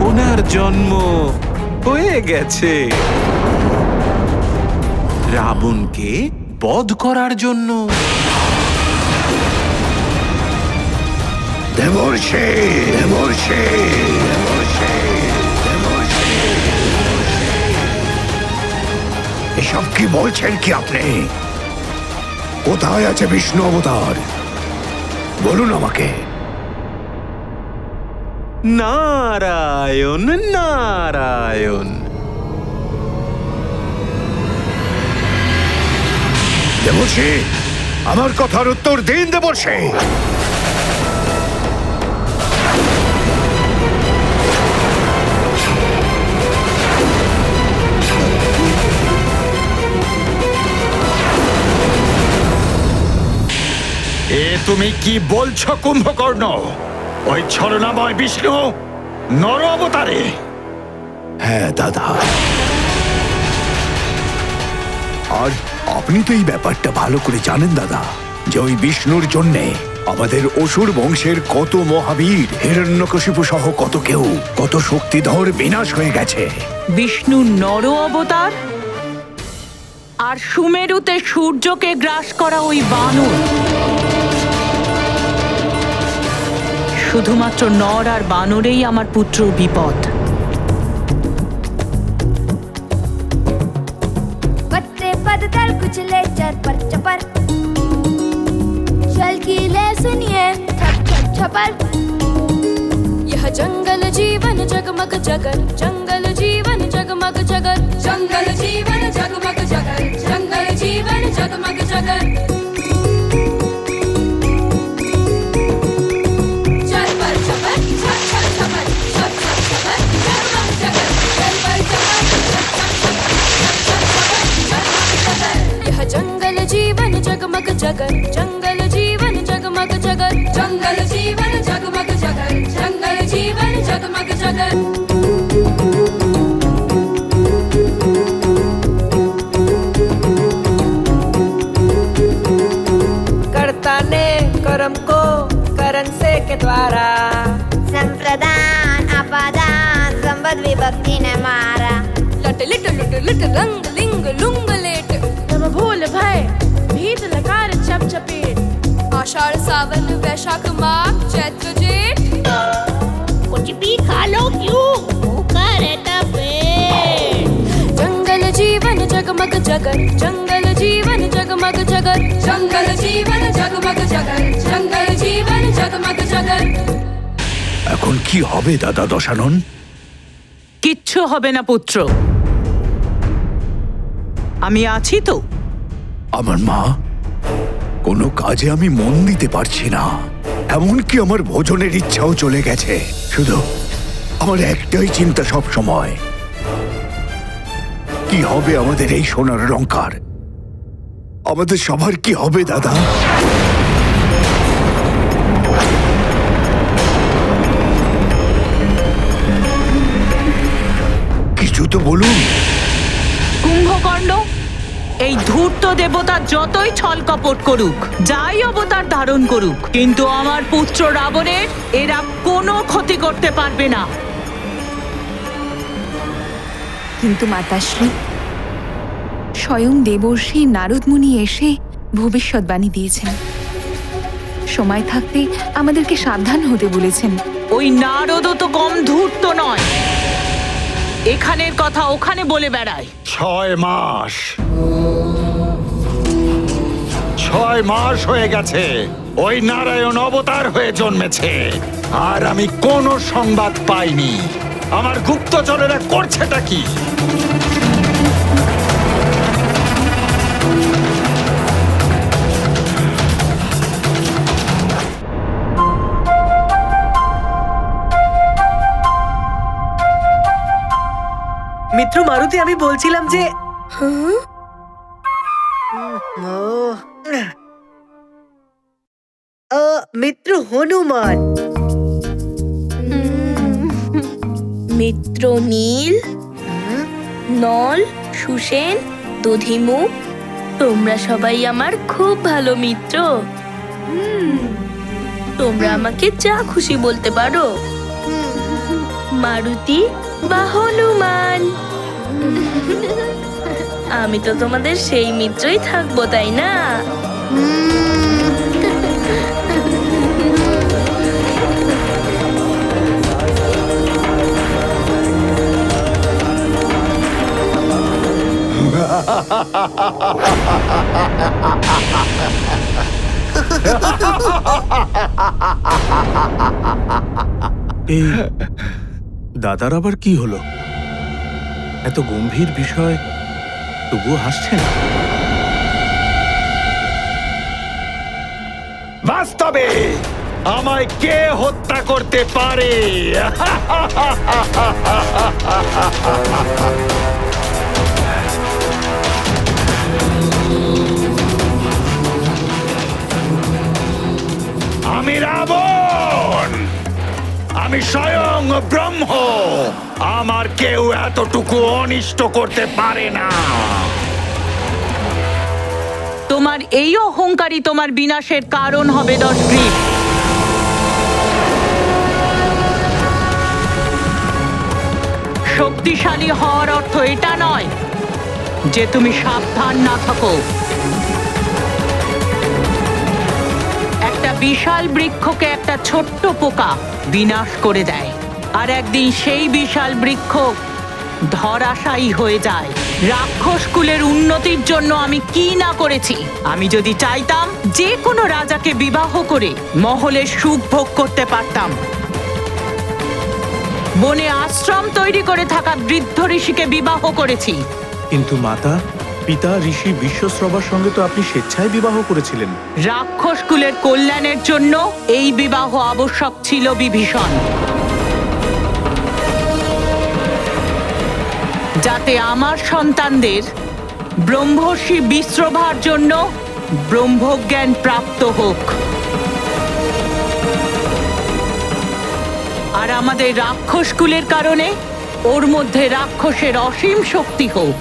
ওনার জন্ম হয়ে গেছে রাবণকে বধ করার জন্য। দেবর্ষি, দেবর্ষি, দেবর্ষি, দেবর্ষি। এসব কি বলছেন কি আপনি? কোথায় আছে বিষ্ণু অবতার? বলুন আমাকে। নারায়ণ নারায়ণ, দেবর্ষি, আমার কথার উত্তর দিন দেবর্ষি। এ তুমি কি বলছো কুম্ভকর্ণ? ওই ছলনাময় বিষ্ণু নর অবতারে? হ্যাঁ দাদা, আর আপনি তো এই ব্যাপারটা ভালো করে জানেন দাদা, যে ওই বিষ্ণুর জন্যে আমাদের অসুর বংশের কত মহাবীর, হিরণ্যকশিপু সহ কত কেউ, কত শক্তিধর বিনাশ হয়ে গেছে। বিষ্ণু নর অবতার আর সুমেরুতে সূর্যকে গ্রাস করা ওই বানর, শুধুমাত্র নর আর বানরেই আমার পুত্র বিপদ। पत्ते पत्थर कुचले चर पर चपर, शल की ले सुनिए छप छप छपर। यह जंगल जीवन जगमग जगर, जंगल जीवन जगमग जगर, जंगल जीवन जगमग जगर, जंगल जीवन जगमग जगर। चर पर चपर छप छप छपर, छप छप छपर जगमग जगर, चर पर चपर छप छप छपर, छप छप छपर जगमग जगर। यह जंगल जीवन जगमग जगर, जंगल जीवन जगमग जगर, जंगल जीवन जगमग जगर, जंगल जीवन जगमग जगर। कर्ता ने कर्म को करण से के द्वारा, संप्रदान अपादान संबद्ध विभक्ति ने मारा। लट लिट लुट लुट रंग लिंग लुंग लेट, तब भूल भय भीत लकार चप चपेट। आषाढ़ सावन वैशाख माघ चैत्र जेठ, कुछ भी खा लो क्यों भूखा रहता पेट। जंगल जीवन जगमग जगर, जंगल जीवन जगमग जगर, जंगल जीवन जगमग जगर, जंगल जीवन जगमग जगर। এখন কি হবে দাদা দশানন? কিচ্ছু হবে না পুত্র, আমি আছি তো। আমার মা, কোনো কাজে আমি মন দিতে পারছি না, এমনকি আমার ভোজনের ইচ্ছাও চলে গেছে। শুধু আমার একটাই চিন্তা সব সময়, কি হবে আমাদের এই সোনার লঙ্কার? আমাদের সবার কি হবে দাদা? কিছু তো বলুন। কুম্ভকর্ণ, এই ধূর্ত দেবতা যতই ছলকপট করুক, যাই অবতার ধারণ করুক, কিন্তু আমার পুত্র রাবণের এরা কোনো ক্ষতি করতে পারবে না। কিন্তু মাতাশ্রী, স্বয়ং দেবর্ষি নারদ মুনি এসে ভবিষ্যৎবাণী দিয়েছেন। সময় থাকতে আমাদেরকে সাবধান হতে বলেছেন। ওই নারদও তো কম ধূর্ত নয়। এখানের কথা ওখানে বলে বেড়ায়। 6 মাস 6 মাস হয়ে গেছে ওই নারায়ণ অবতার হয়ে জন্মেছে, আর আমি কোনো সংবাদ পাইনি। আমার গুপ্তচরেরা করছেটা কি? মিত্র মারুতি, আমি বলছিলাম যে মিত্র হনুমান। মিত্র নীল, নল, সুসেন, দধিমু, তোমরা সবাই আমার খুব ভালো মিত্র। তোমরা আমাকে যা খুশি বলতে পারো, মারুতি বা হনুমান। আমি তো তোমাদের সেই মিত্রই থাকবো, তাই না? এই দাদার আবার কি হলো? এত গম্ভীর বিষয় তবুও হাসছেন। বাস্তবে আমায় কে হত্যা করতে পারে? আমি রাবণ, আমি স্বয়ং ব্রহ্ম। আমার কেউ এতটুকু অনিষ্ট করতে পারে না। তোমার এই অহংকারই তোমার বিনাশের কারণ হবে দশগ্রীব। শক্তিশালী হওয়ার অর্থ এটা নয় যে তুমি সাবধান না থাকো। একটা বিশাল বৃক্ষকে একটা ছোট্ট পোকা বিনাশ করে দেয়, আর একদিন সেই বিশাল বৃক্ষ ধরাশায়ী হয়ে যায়। রাক্ষস কুলের উন্নতির জন্য আমি কি না করেছি। আমি যদি চাইতাম যে কোনো রাজাকে বিবাহ করে মহলের সুখ ভোগ করতে পারতাম। বনে আশ্রম তৈরি করে থাকা বৃদ্ধ ঋষিকে বিবাহ করেছি। কিন্তু মাতা, পিতা ঋষি বিশ্বশ্রবার সঙ্গে তো আপনি স্বেচ্ছায় বিবাহ করেছিলেন। রাক্ষস কুলের কল্যাণের জন্য এই বিবাহ আবশ্যক ছিল বিভীষণ, যাতে আমার সন্তানদের ব্রহ্মর্ষি বিশ্রভার জন্য ব্রহ্মজ্ঞান প্রাপ্ত হোক, আর আমাদের রাক্ষস কুলের কারণে ওর মধ্যে রাক্ষসের অসীম শক্তি হোক।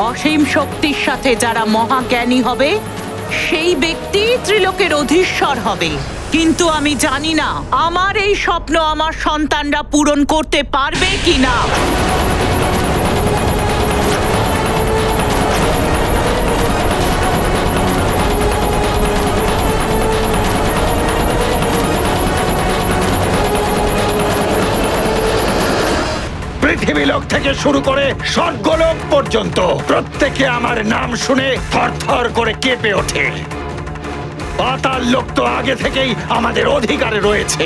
অসীম শক্তির সাথে যারা মহাজ্ঞানী হবে সেই ব্যক্তি ত্রিলোকের অধীশ্বর হবে। কিন্তু আমি জানি না আমার এই স্বপ্ন আমার সন্তানরা পূরণ করতে পারবে কিনা। পৃথিবীলোক থেকে শুরু করে স্বর্গলোক পর্যন্ত প্রত্যেকে আমার নাম শুনে থরথর করে কেঁপে ওঠে। পাতাল লোক তো আগে থেকেই আমাদের অধিকারে রয়েছে।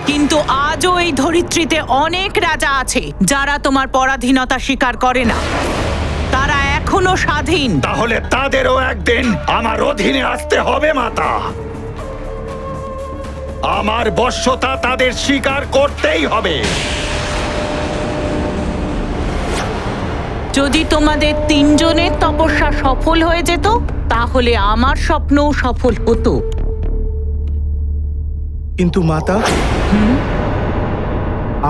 কিন্তু আজও এই ধরিত্রীতে অনেক রাজা আছে যারা তোমার পরাধীনতা স্বীকার করে না। তারা এখনো স্বাধীন। তাহলে তাদেরও একদিন আমার অধীনে আসতে হবে মাতা। আমার বশ্যতা তাদের স্বীকার করতেই হবে। যদি তোমাদের তিনজনের তপস্যা সফল হয়ে যেত তাহলে আমার স্বপ্নও সফল হতো। কিন্তু মাতা,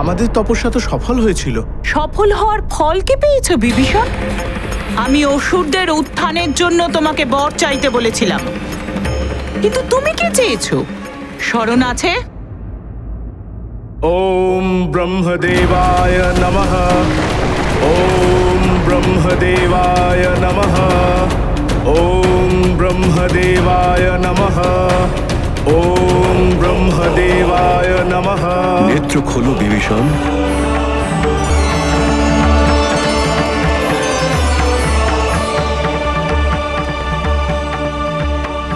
আমাদের তপস্যা তো সফল হয়েছিল। সফল হওয়ার ফল কি পেয়েছো বিভীষণ? আমি অসুরদের উত্থানের জন্য তোমাকে বর চাইতে বলেছিলাম, কিন্তু তুমি কি চেয়েছো স্মরণ আছে? ওম ব্রহ্মদেবায় নমঃ। ওম ব্রহ্মদেবায় নমঃ। ওম ব্রহ্মদেবায় নমঃ। ওম ব্রহ্মদেবায় নমঃ। নেত্র খোলো বিভীষণ।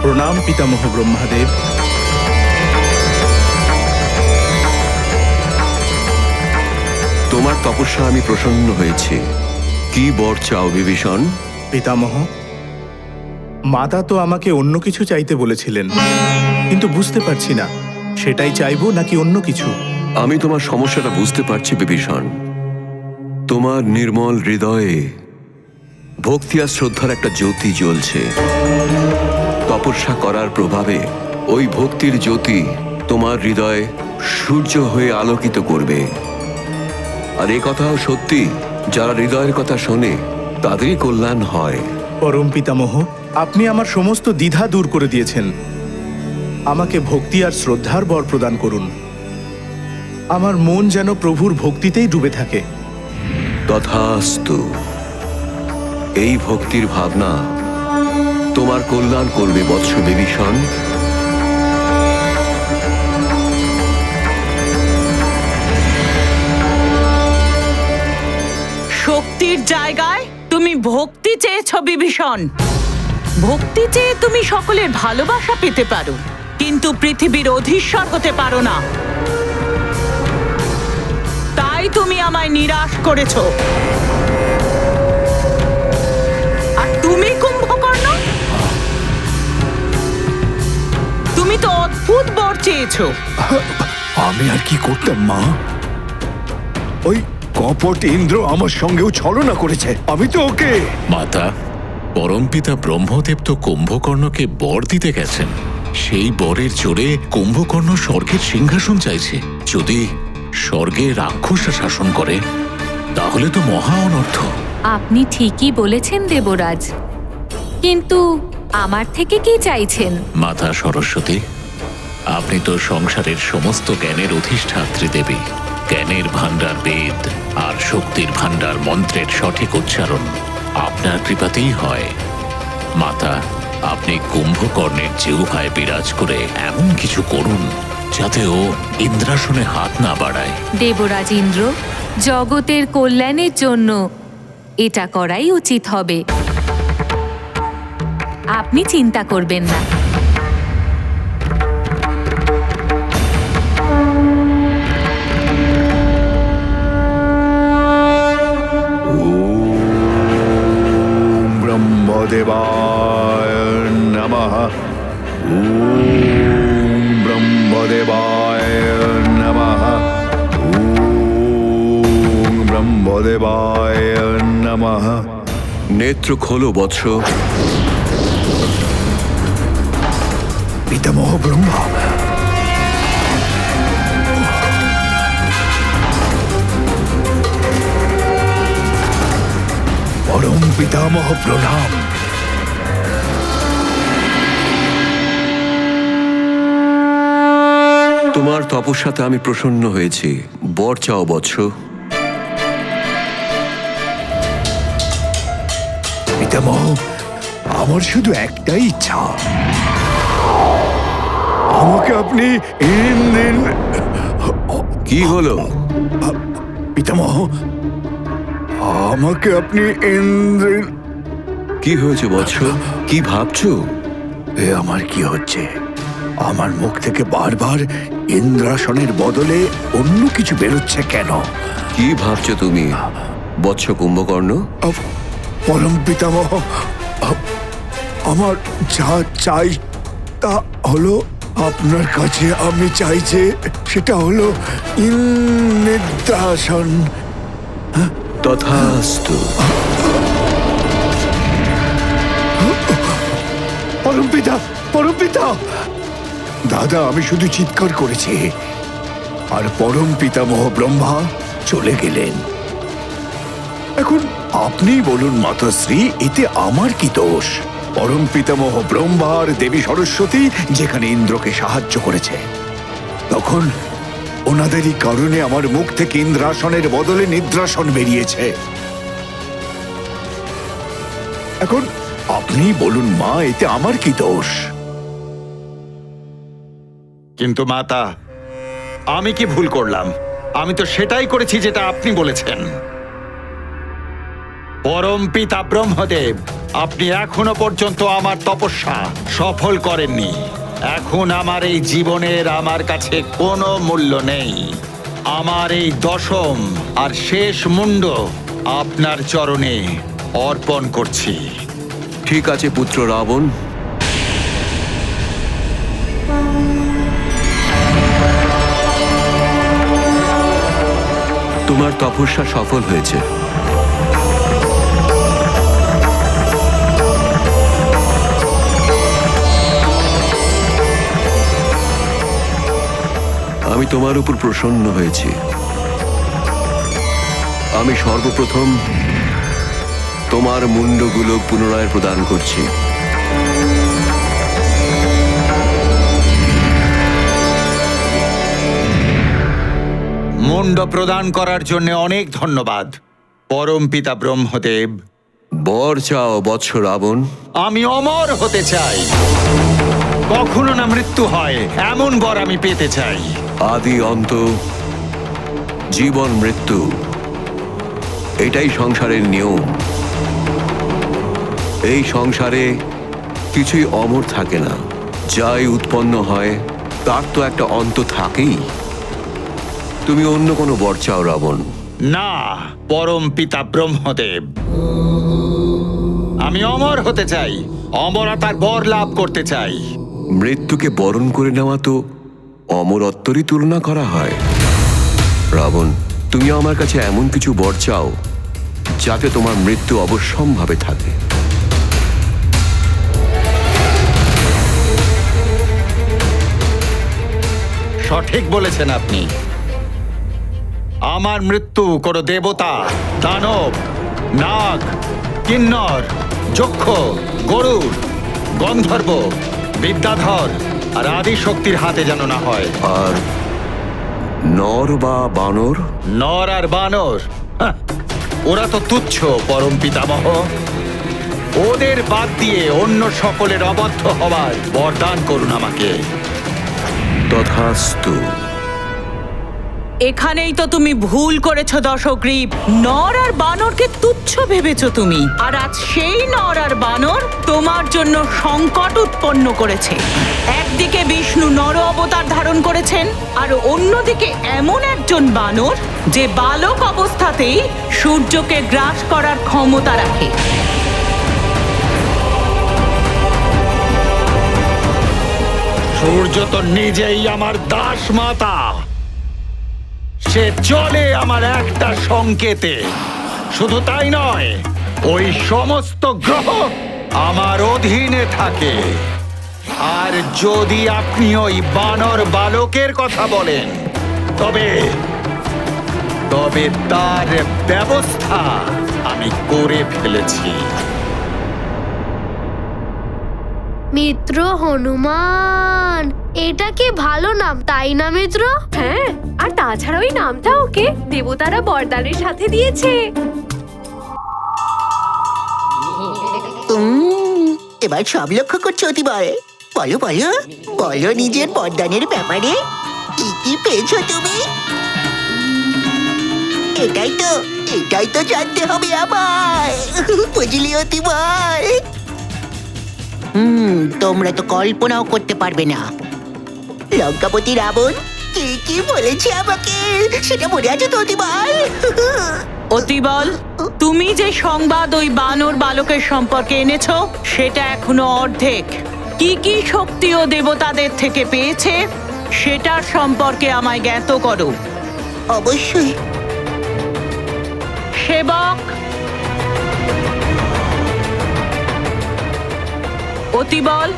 প্রণাম পিতামহ ব্রহ্মাদেব। তোমার তপস্যা আমি প্রসন্ন হয়েছি। কি বর চাও বিভীষণ? পিতামহ, মাতা তো আমাকে অন্য কিছু চাইতে বলেছিলেন, কিন্তু বুঝতে পারছি না সেটাই চাইবো নাকি অন্য কিছু। আমি তোমার সমস্যাটা বুঝতে পারছি বিভীষণ। তোমার নির্মল হৃদয়ে ভক্তি আর শ্রদ্ধার একটা জ্যোতি জ্বলছে। তপস্যা করার প্রভাবে ওই ভক্তির জ্যোতি তোমার হৃদয়ে সূর্য হয়ে আলোকিত করবে। আর এ কথাও সত্যি, যারা হৃদয়ের কথা শোনে তাদেরই কল্যাণ হয়। পরম পিতামহ, আপনি আমার সমস্ত দ্বিধা দূর করে দিয়েছেন। আমাকে ভক্তি আর শ্রদ্ধার বর প্রদান করুন। আমার মন যেন প্রভুর ভক্তিতেই ডুবে থাকে। তথাস্তু। এই ভক্তির ভাবনা তোমার কল্যাণ করবে বৎস বিভীষণ। শক্তির জায়গায় তুমি ভক্তি চেয়েছ বিভীষণ। ভক্তি চেয়ে তুমি সকলের ভালোবাসা পেতে পারো, কিন্তু পৃথিবীর অধীশ্বর হতে পারো না। তাই তুমি আমায় নিরাশ করেছ। আর তুমি কুম্ভকর্ণ, তুমি তো অদ্ভুত বর চেয়েছো। আমি আর কি করতাম মা? ওই কপট ইন্দ্র আমার সঙ্গেও ছলনা করেছে। আমি তো ওকে মাতা, পরমপিতা ব্রহ্মদেব তো কুম্ভকর্ণকে বর দিতে গেছেন। সেই বরের জোরে কুম্ভকর্ণ স্বর্গের সিংহাসন চাইছে। যদি স্বর্গে রাক্ষসরা শাসন করে তাহলে তো মহা অনর্থ। আপনি ঠিকই বলেছেন দেবরাজ, কিন্তু আমার থেকে কি চাইছেন? মাতা সরস্বতী, আপনি তো সংসারের সমস্ত জ্ঞানের অধিষ্ঠাত্রী দেবী। জ্ঞানের ভাণ্ডার বেদ আর শক্তির ভাণ্ডার মন্ত্রের সঠিক উচ্চারণ আপনার কৃপাতেই হয়। মাতা, আপনি কুম্ভকর্ণের জিহ্বায় বিরাজ করে এমন কিছু করুন যাতে ও ইন্দ্রাসনে হাত না বাড়ায়। দেবরাজ ইন্দ্র, জগতের কল্যাণের জন্য এটা করাই উচিত হবে। আপনি চিন্তা করবেন না। ব্রহ্মদেবায় নমঃ। ওম ব্রহ্মদেবায় নমঃ। ওম ব্রহ্মদেবায় নমঃ। নেত্র খোলো বৎস। পিতামহ ব্রহ্মা, পরম পিতামহ প্রণাম। তোমার তপস্যাতে আমি প্রসন্ন হয়েছি। বর চাও বৎস। পিতামহ, আমার শুধু একটাই ইচ্ছা, আমাকে আপনি কি হলো পিতামহ? আমাকে আপনি ইন্দ্রের। কি হয়েছে বৎস? কি ভাবছো? এ আমার কি হচ্ছে? আমার মুখ থেকে বারবার ইন্দ্রাসনের বদলে অন্য কিছু বেরোচ্ছে কেন? কি ভাবছো তুমি বৎস কুম্ভকর্ণ? পরম পিতামহ, আমার যা চাই তা হলো, আপনার কাছে আমি চাই যে সেটা হলো ইন্দ্রাসন। তথাস্তু। পরম পিতা, পরম পিতা। দাদা, আমি শুধু চিৎকার করেছি আর পরম পিতামহ ব্রহ্মা চলে গেলেন। এখন আপনি বলুন মাতাশ্রী, এতে আমার কি দোষ? পরম পিতামহ ব্রহ্মা আর দেবী সরস্বতী যেখানে ইন্দ্রকে সাহায্য করেছে, তখন ওনাদেরই কারণে আমার মুখ থেকে ইন্দ্রাসনের বদলে নিদ্রাসন বেরিয়েছে। এখন আপনি বলুন মা, এতে আমার কি দোষ? কিন্তু মাতা, আমি কি ভুল করলাম? আমি তো সেটাই করেছি যেটা আপনি বলেছেন। পরম পিতা ব্রহ্মদেব, আপনি এখনো পর্যন্ত আমার তপস্যা সফল করেননি। এখন আমার এই জীবনের আমার কাছে কোনো মূল্য নেই। আমার এই দশম আর শেষ মুন্ড আপনার চরণে অর্পণ করছি। ঠিক আছে পুত্র রাবণ, তোমার তপস্যা সফল হয়েছে। আমি তোমার উপর প্রসন্ন হয়েছি। আমি সর্বপ্রথম তোমার মুন্ডগুলো পুনরায় প্রদান করছি। মুন্ড প্রদান করার জন্য অনেক ধন্যবাদ পরম পিতা ব্রহ্মদেব। বর চাও বৎস রাবণ? আমি অমর হতে চাই, কখনো না মৃত্যু হয় এমন বর আমি পেতে চাই। আদি অন্ত, জীবন মৃত্যু, এটাই সংসারের নিয়ম। এই সংসারে কিছুই অমর থাকে না, যাই উৎপন্ন হয় তার তো একটা অন্ত থাকেই। তুমি অন্য কোনো বর চাও রাবণ? না পরম পিতা ব্রহ্মদেব, আমি অমর হতে চাই, অমরতার বর লাভ করতে চাই। মৃত্যুকে বরণ করে নেওয়া তো অমরত্বেরই তুলনা করা হয়। রাবণ, তুমি আমার কাছে এমন কিছু বর চাও যাতে তোমার মৃত্যু অবশ্যম্ভাবে থাকে। সঠিক বলেছেন আপনি। আমার মৃত্যু কোনো দেবতা, দানব, নাগ, কিন্নর, যক্ষ, গরুর, গন্ধর্ব, বিদ্যাধর আর আদি শক্তির হাতে যেন না হয়। আর নর বা বানর? নর আর বানর, হাহ, ওরা তো তুচ্ছ পরম পিতামহ। ওদের বাদ দিয়ে অন্য সকলের অবদ্ধ হওয়ার বরদান করুন আমাকে। তথাস্তু। এখানেই তো তুমি ভুল করেছো দশগ্রীব। নর আর বানরকে তুচ্ছ ভেবেছো তুমি, আর আজ সেই নর আর বানর তোমার জন্য সংকট উৎপন্ন করেছে। একদিকে বিষ্ণু নর অবতার ধারণ করেছেন, আর অন্যদিকে এমন একজন বানর যে বালক অবস্থাতেই সূর্যকে গ্রাস করার ক্ষমতা রাখে। সূর্য তো নিজেই আমার দাস মাতা, সে চলে আমার একটা সংকেতে। শুধু তাই নয়, ওই সমস্ত গ্রহ আমার অধীনে থাকে। আর যদি আপনি ওই বানর বালকের কথা বলেন, তবে তবে তার ব্যবস্থা আমি করে ফেলেছি। মিত্র হনুমান, এটা কি ভালো নাম, তাই না মিত্র? হ্যাঁ, আর তাছাড়া ওই নামটা ওকে দেবতারা বরদানের সাথে দিয়েছে। এবার সব লক্ষ্য করছো অতিবার। বলো বলো বলো নিজের বরদানের ব্যাপারে কি কি পেয়েছো তুমি? এটাই তো জানতে হবে আমার, বুঝলি অতিবার? তোমরা তো কল্পনাও করতে পারবে না লঙ্কাপতি রাবণ কি কি বলেছে আমাকে, সেটা মনে আছে তো অতিবার? অতিবল, তুমি যে সংবাদ ওই বানর বালকের সম্পর্কে এনেছো সেটা এখনো অর্ধেক। কি কি শক্তি ও দেবতাদের থেকে পেয়েছে সেটার সম্পর্কে আমায় জ্ঞাত করো। অবশ্যই। সেবক, অতিবল,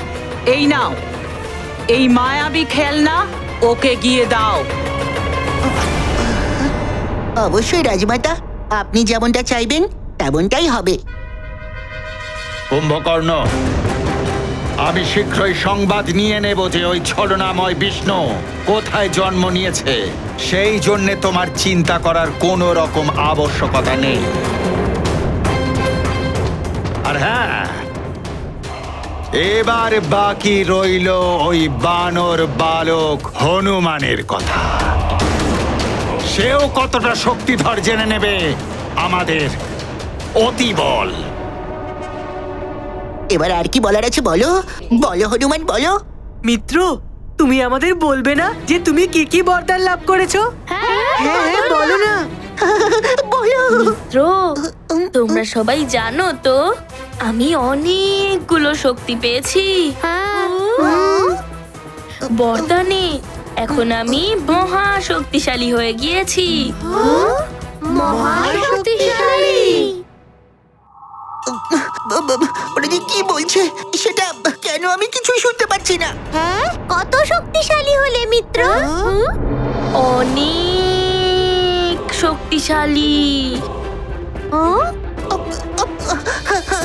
এই নাও, এই মায়াবী খেলনা ওকে গিয়ে দাও। অবশ্যই রাজমাতা, আপনি যেমনটা চাইবেন তেমনটাই হবে। কুম্ভকর্ণ, আমি শীঘ্রই সংবাদ নিয়ে নেব যে ওই ছলনাময় বিষ্ণু কোথায় জন্ম নিয়েছে। সেই জন্যে তোমার চিন্তা করার কোনো রকম আবশ্যকতা নেই। আর হ্যাঁ, এবার বাকি রইল ওই বানর বালক হনুমানের কথা। সেও কতটা শক্তিধর জেনে নেবে অতি বল। এবার আর কি বলার আছে বলো, বলো হনুমান বলো। মিত্র, তুমি আমাদের বলবে না যে তুমি কি কি বরদান লাভ করেছো? হ্যাঁ, বলো না। বলো। মিত্র, তোমরা সবাই জানো তো আমি অনেকগুলো শক্তি পেয়েছি। বরদানে এখন আমি মহা শক্তিশালী হয়ে গিয়েছি। মহাশক্তিশালী? ওরা যে কি বলছে সেটা কেন আমি কিছুই শুনতে পাচ্ছি না। হ্যাঁ, কত শক্তিশালী হলে মিত্র? অনেক শক্তিশালী।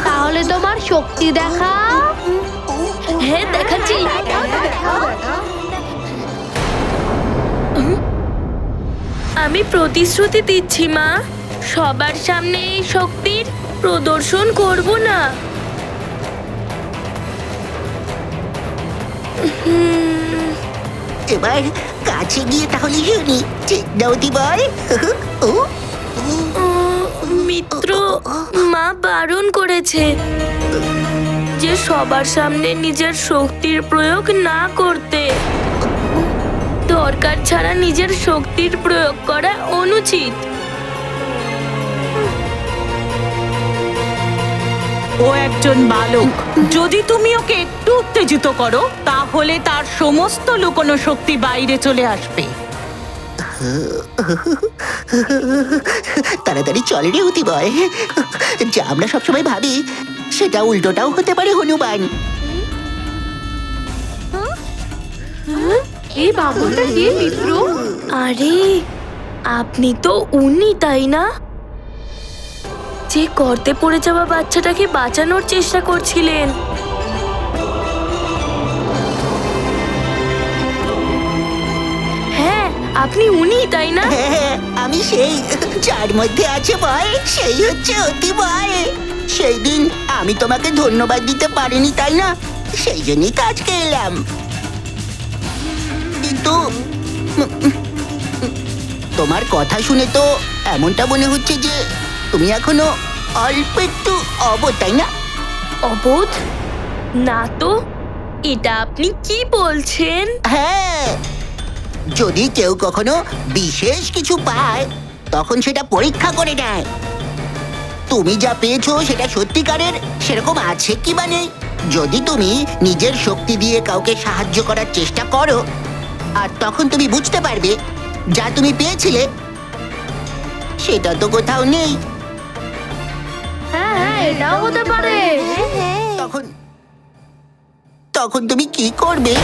তাহলে তোমার শক্তি দেখাও। হ্যাঁ, দেখাচ্ছি। আমি প্রতিশ্রুতি দিচ্ছি মা, সবার সামনে এই শক্তির প্রদর্শন করব না। এবার কাছে গিয়ে তাহলে শুনি, ঠিক না অতি বল? মিত্র, মা বারণ করেছে যে সবার সামনে নিজের শক্তির প্রয়োগ না করতে। দরকার ছাড়া নিজের শক্তির প্রয়োগ করা অনুচিত। ও একজন বালক, যদি তুমি ওকে একটু উত্তেজিত করো তাহলে তার সমস্ত লুকোনো শক্তি বাইরে চলে আসবে। তাড়াতাড়ি চলে রে অতি বল, যা আমরা সবসময় ভাবি সেটা উল্টোটাও হতে পারে হনুমান। এই বাবুটা কে মিত্র? আরে, আপনি তো উনি তাই না, যে গর্তে পড়ে যাওয়া বাচ্চাটাকে বাঁচানোর চেষ্টা করছিলেন? হ্যাঁ, আপনি উনি তাই না? হ্যাঁ, আমি সেই যার মধ্যে আছে বল, সেই হচ্ছে অতি বল। সেই দিন আমি তোমাকে ধন্যবাদ দিতে পারিনি তাই না, সেই জন্যই তো আজকে এলাম। কিন্তু তোমার কথা শুনে তো এমনটা মনে হচ্ছে যে তুমি এখনো অল্প একটু অবোধ, তাই না? অবোধ না তো, এটা আপনি কি বলছেন? হ্যাঁ, যদি কেউ কখনো বিশেষ কিছু পায় তখন সেটা পরীক্ষা করে নেয়। তুমি যা পেয়েছো সেটা সত্যিকারের সেরকম আছে কি বা নেই। যদি তুমি নিজের শক্তি দিয়ে কাউকে সাহায্য করার চেষ্টা করো, আর তখন তুমি বুঝতে পারবে যা তুমি পেয়েছিলে সেটা তো কোথাও নেই। হ্যাঁ, এটাও হতে পারে। তখন তখন তুমি কি করবে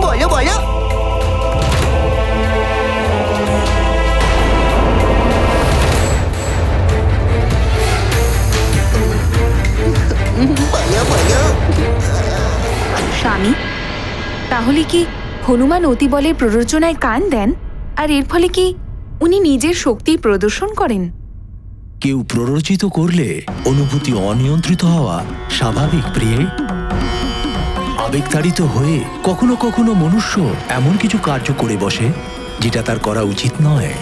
বলো বলো। বলো বলো। স্বামী, তাহলে কি হনুমান অতি বলে প্ররোচনায় কান দেন, আর এর ফলে কি উনি নিজের শক্তির প্রদর্শন করেন? কেউ প্ররোচিত করলে অনুভূতি অনিয়ন্ত্রিত হওয়া স্বাভাবিক প্রিয়ে। আবেগতাড়িত হয়ে কখনো কখনো মনুষ্য এমন কিছু কার্য করে বসে যেটা তার করা উচিত নয়,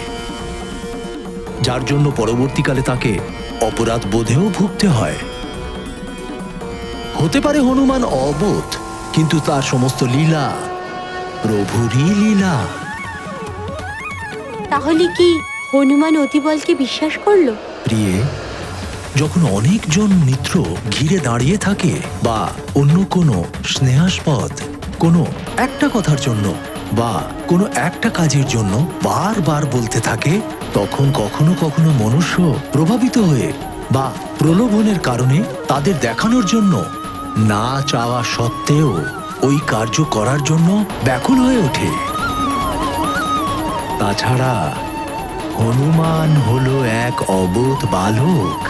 যার জন্য পরবর্তীকালে তাকে অপরাধ বোধেও ভুগতে হয়। হতে পারে হনুমান অবোধ, কিন্তু তার সমস্ত লীলা প্রভুরই লীলা। তাহলে কি হনুমান অতিবলকে বিশ্বাস করলো? প্রিয়ে, যখন অনেকজন মিত্র ঘিরে দাঁড়িয়ে থাকে বা অন্য কোনো স্নেহাস্পদ কোনো একটা কথার জন্য বা কোনো একটা কাজের জন্য বারবার বলতে থাকে, তখন কখনো কখনো মনুষ্য প্রভাবিত হয়ে বা প্রলোভনের কারণে তাদের দেখানোর জন্য না চাওয়া সত্ত্বেও ওই কার্য করার জন্য ব্যাকুল হয়ে ওঠে। তাছাড়া হনুমান হলো এক অবোধ বালক।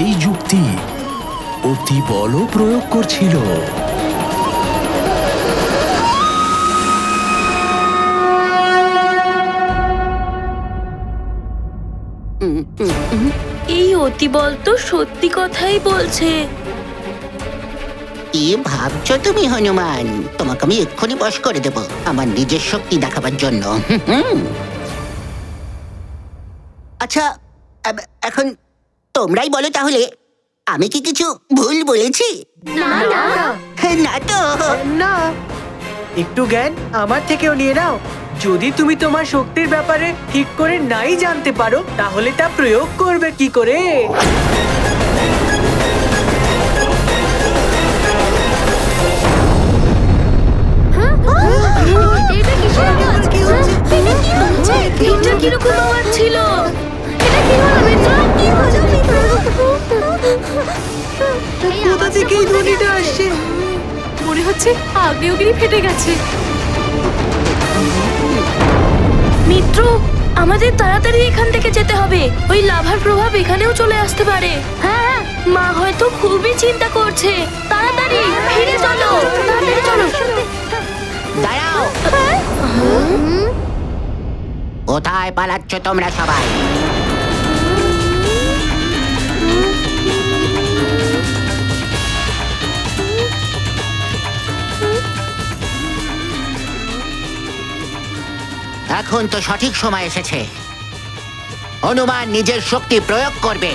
এই যুক্তি অতি বল প্রয়োগ করছিল। এই অতিবল তো সত্যি কথাই বলছে। কি ভাবছো তুমি হনুমান? তোমাকে আমি এক্ষুনি বশ করে দেব আমার নিজের শক্তি দেখাবার জন্য। আচ্ছা, এখন তোমরাই বলো তাহলে, আমি কি কিছু ভুল বলেছি? না তো। না, একটু জ্ঞান আমার থেকেও নিয়ে নাও। যদি তুমি তোমার শক্তির ব্যাপারে ঠিক করে নাই জানতে পারো, তাহলে তা প্রয়োগ করবে কি করে? এটা কিসের আওয়াজ? এটা কিরকম আওয়াজ ছিল? এটা কি হলো মিত্র? কি হলো মিত্র? কোথা থেকে এই ধ্বনিটা আসছে? মনে হচ্ছে আগ্নেয়গিরি ফেটে গেছে। মিত্র, আমাদের তাড়াতাড়ি এখান থেকে যেতে হবে। ওই লাভার প্রভাব এখানেও চলে আসতে পারে। হ্যাঁ, মা হয়তো খুবই চিন্তা করছে। তাড়াতাড়ি ফিরে চলো, তাড়াতাড়ি চলো। দাঁড়াও, কোথায় পালাচ্ছ তোমরা সবাই? এখন তো সঠিক সময় এসেছে। হনুমান নিজের শক্তি প্রয়োগ করবে।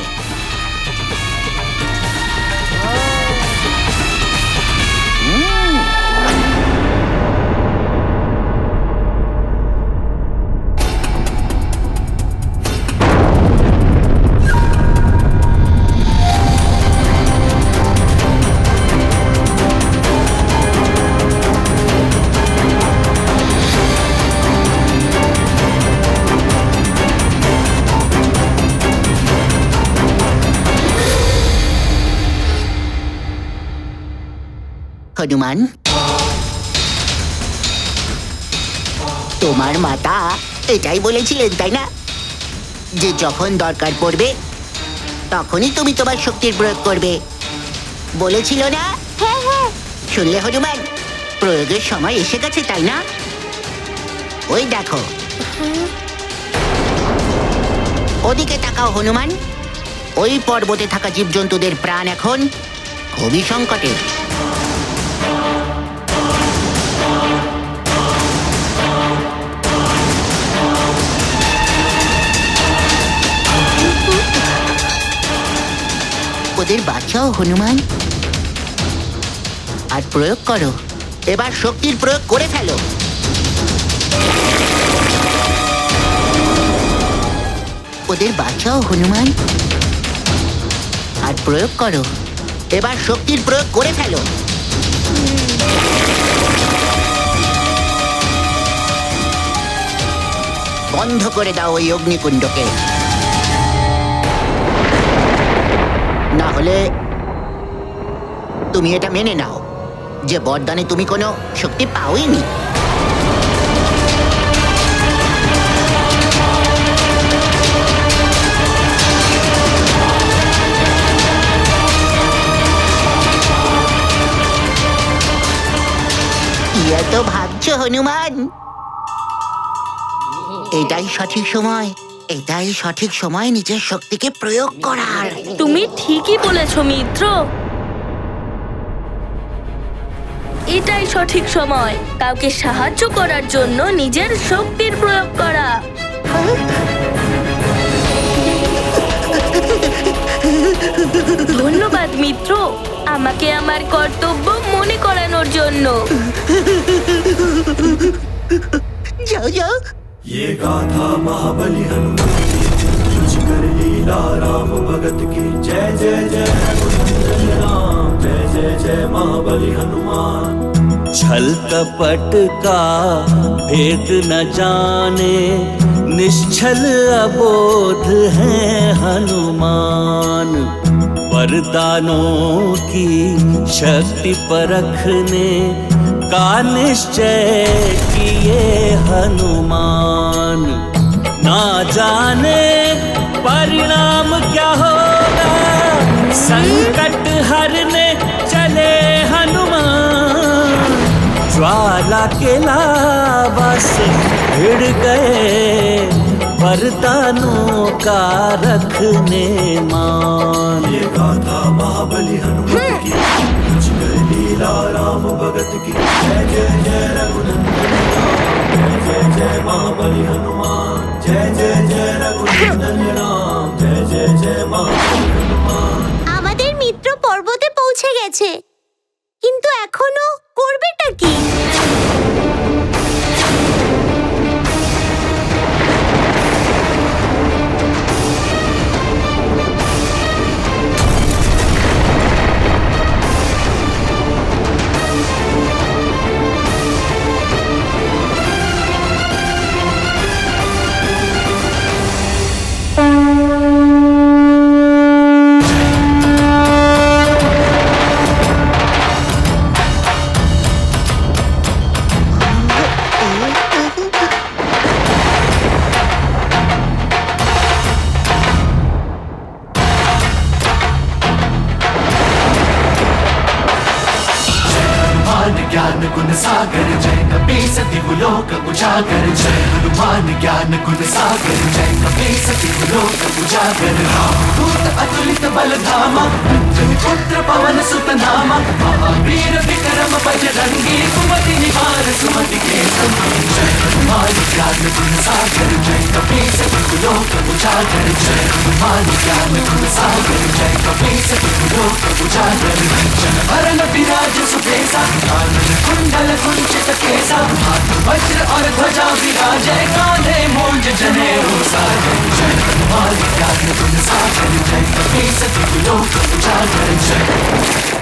হনুমান, তোমার মাতা এটাই বলেছিলেন তাই না, যে যখন দরকার পড়বে তখনই তুমি তোমার শক্তির প্রয়োগ করবে? বলেছিল না? হ্যাঁ হ্যাঁ। শুনলে হনুমান, প্রয়োগের সময় এসে গেছে তাই না? ওই দেখো, ওদিকে তাকাও হনুমান। ওই পর্বতে থাকা জীবজন্তুদের প্রাণ এখন খুবই সংকটে। ওদের বাঁচাও হনুমান, আর প্রয়োগ করো। এবার শক্তির প্রয়োগ করে ফেলো। ওদের বাঁচাও হনুমান, আর প্রয়োগ করো। এবার শক্তির প্রয়োগ করে ফেলো। বন্ধ করে দাও ওই অগ্নিকুণ্ডকে, না হলে তুমি এটা মেনে নাও যে বরদানে তুমি কোনো শক্তি পাওইনি। কি এত ভাবছো হনুমান? এটাই সঠিক সময়, এটাই সঠিক সময় নিজের শক্তিকে প্রয়োগ করার। তুমি ঠিকই বলেছো মিত্র, এটাই সঠিক সময় কাউকে সাহায্য করার জন্য নিজের শক্তির প্রয়োগ করা। ধন্যবাদ মিত্র, আমাকে আমার কর্তব্য মনে করানোর জন্য। যাও যাও। ये गाथा महाबली हनुमान की, कुछ कर लीला राम भगत की। जय जय जय रघुनंदन राम, जय जय जय महाबली हनुमान। छल कपट का भेद न जाने, निश्छल अबोध है हनुमान। वरदानों की शक्ति परखने का निश्चय किए हनुमान। ना जाने परिणाम क्या होगा, संकट हरने चले हनुमान। ज्वाला के लावा से भिड़ गए, वरदानों का रखने मान। ये गाथा महाबली हनुमान की, कुछ कर लीला राम भगत की। जय जय जय रघुनंदन राम, जय जय जय महाबली हनुमान जय जय जय रघुनंदन राम जय जय जय महाबली हनुमान। আমাদের মিত্র পর্বতে পৌঁছে গেছে, কিন্তু এখনো করবেটা কি? ज्ञान गुण सागर जय कपीस दिवलोक उजागर जय हनुमान ज्ञान गुण सागर जय कपीस दिवलोक उजागर दूत अतुलित बल धामा अंजन पुत्र पवन सुत नामा महावीर विक्रम बजरंगी सुमति निवार सुमति के संगी जय हनुमान ज्ञान गुण सागर जय कपीस दिवलोक उजागर जय हनुमान ज्ञान गुण सागर जय कपीस दिवलोक उजागर जन भरन विराज सुबेसा कुंडल कुंचित केसा हाथ वज्र और ध्वजा विराजे कांधे मूंज जनेऊ साजे जय हनुमान ज्ञान गुण सागर जय कपीस दिवलोक उजागर जय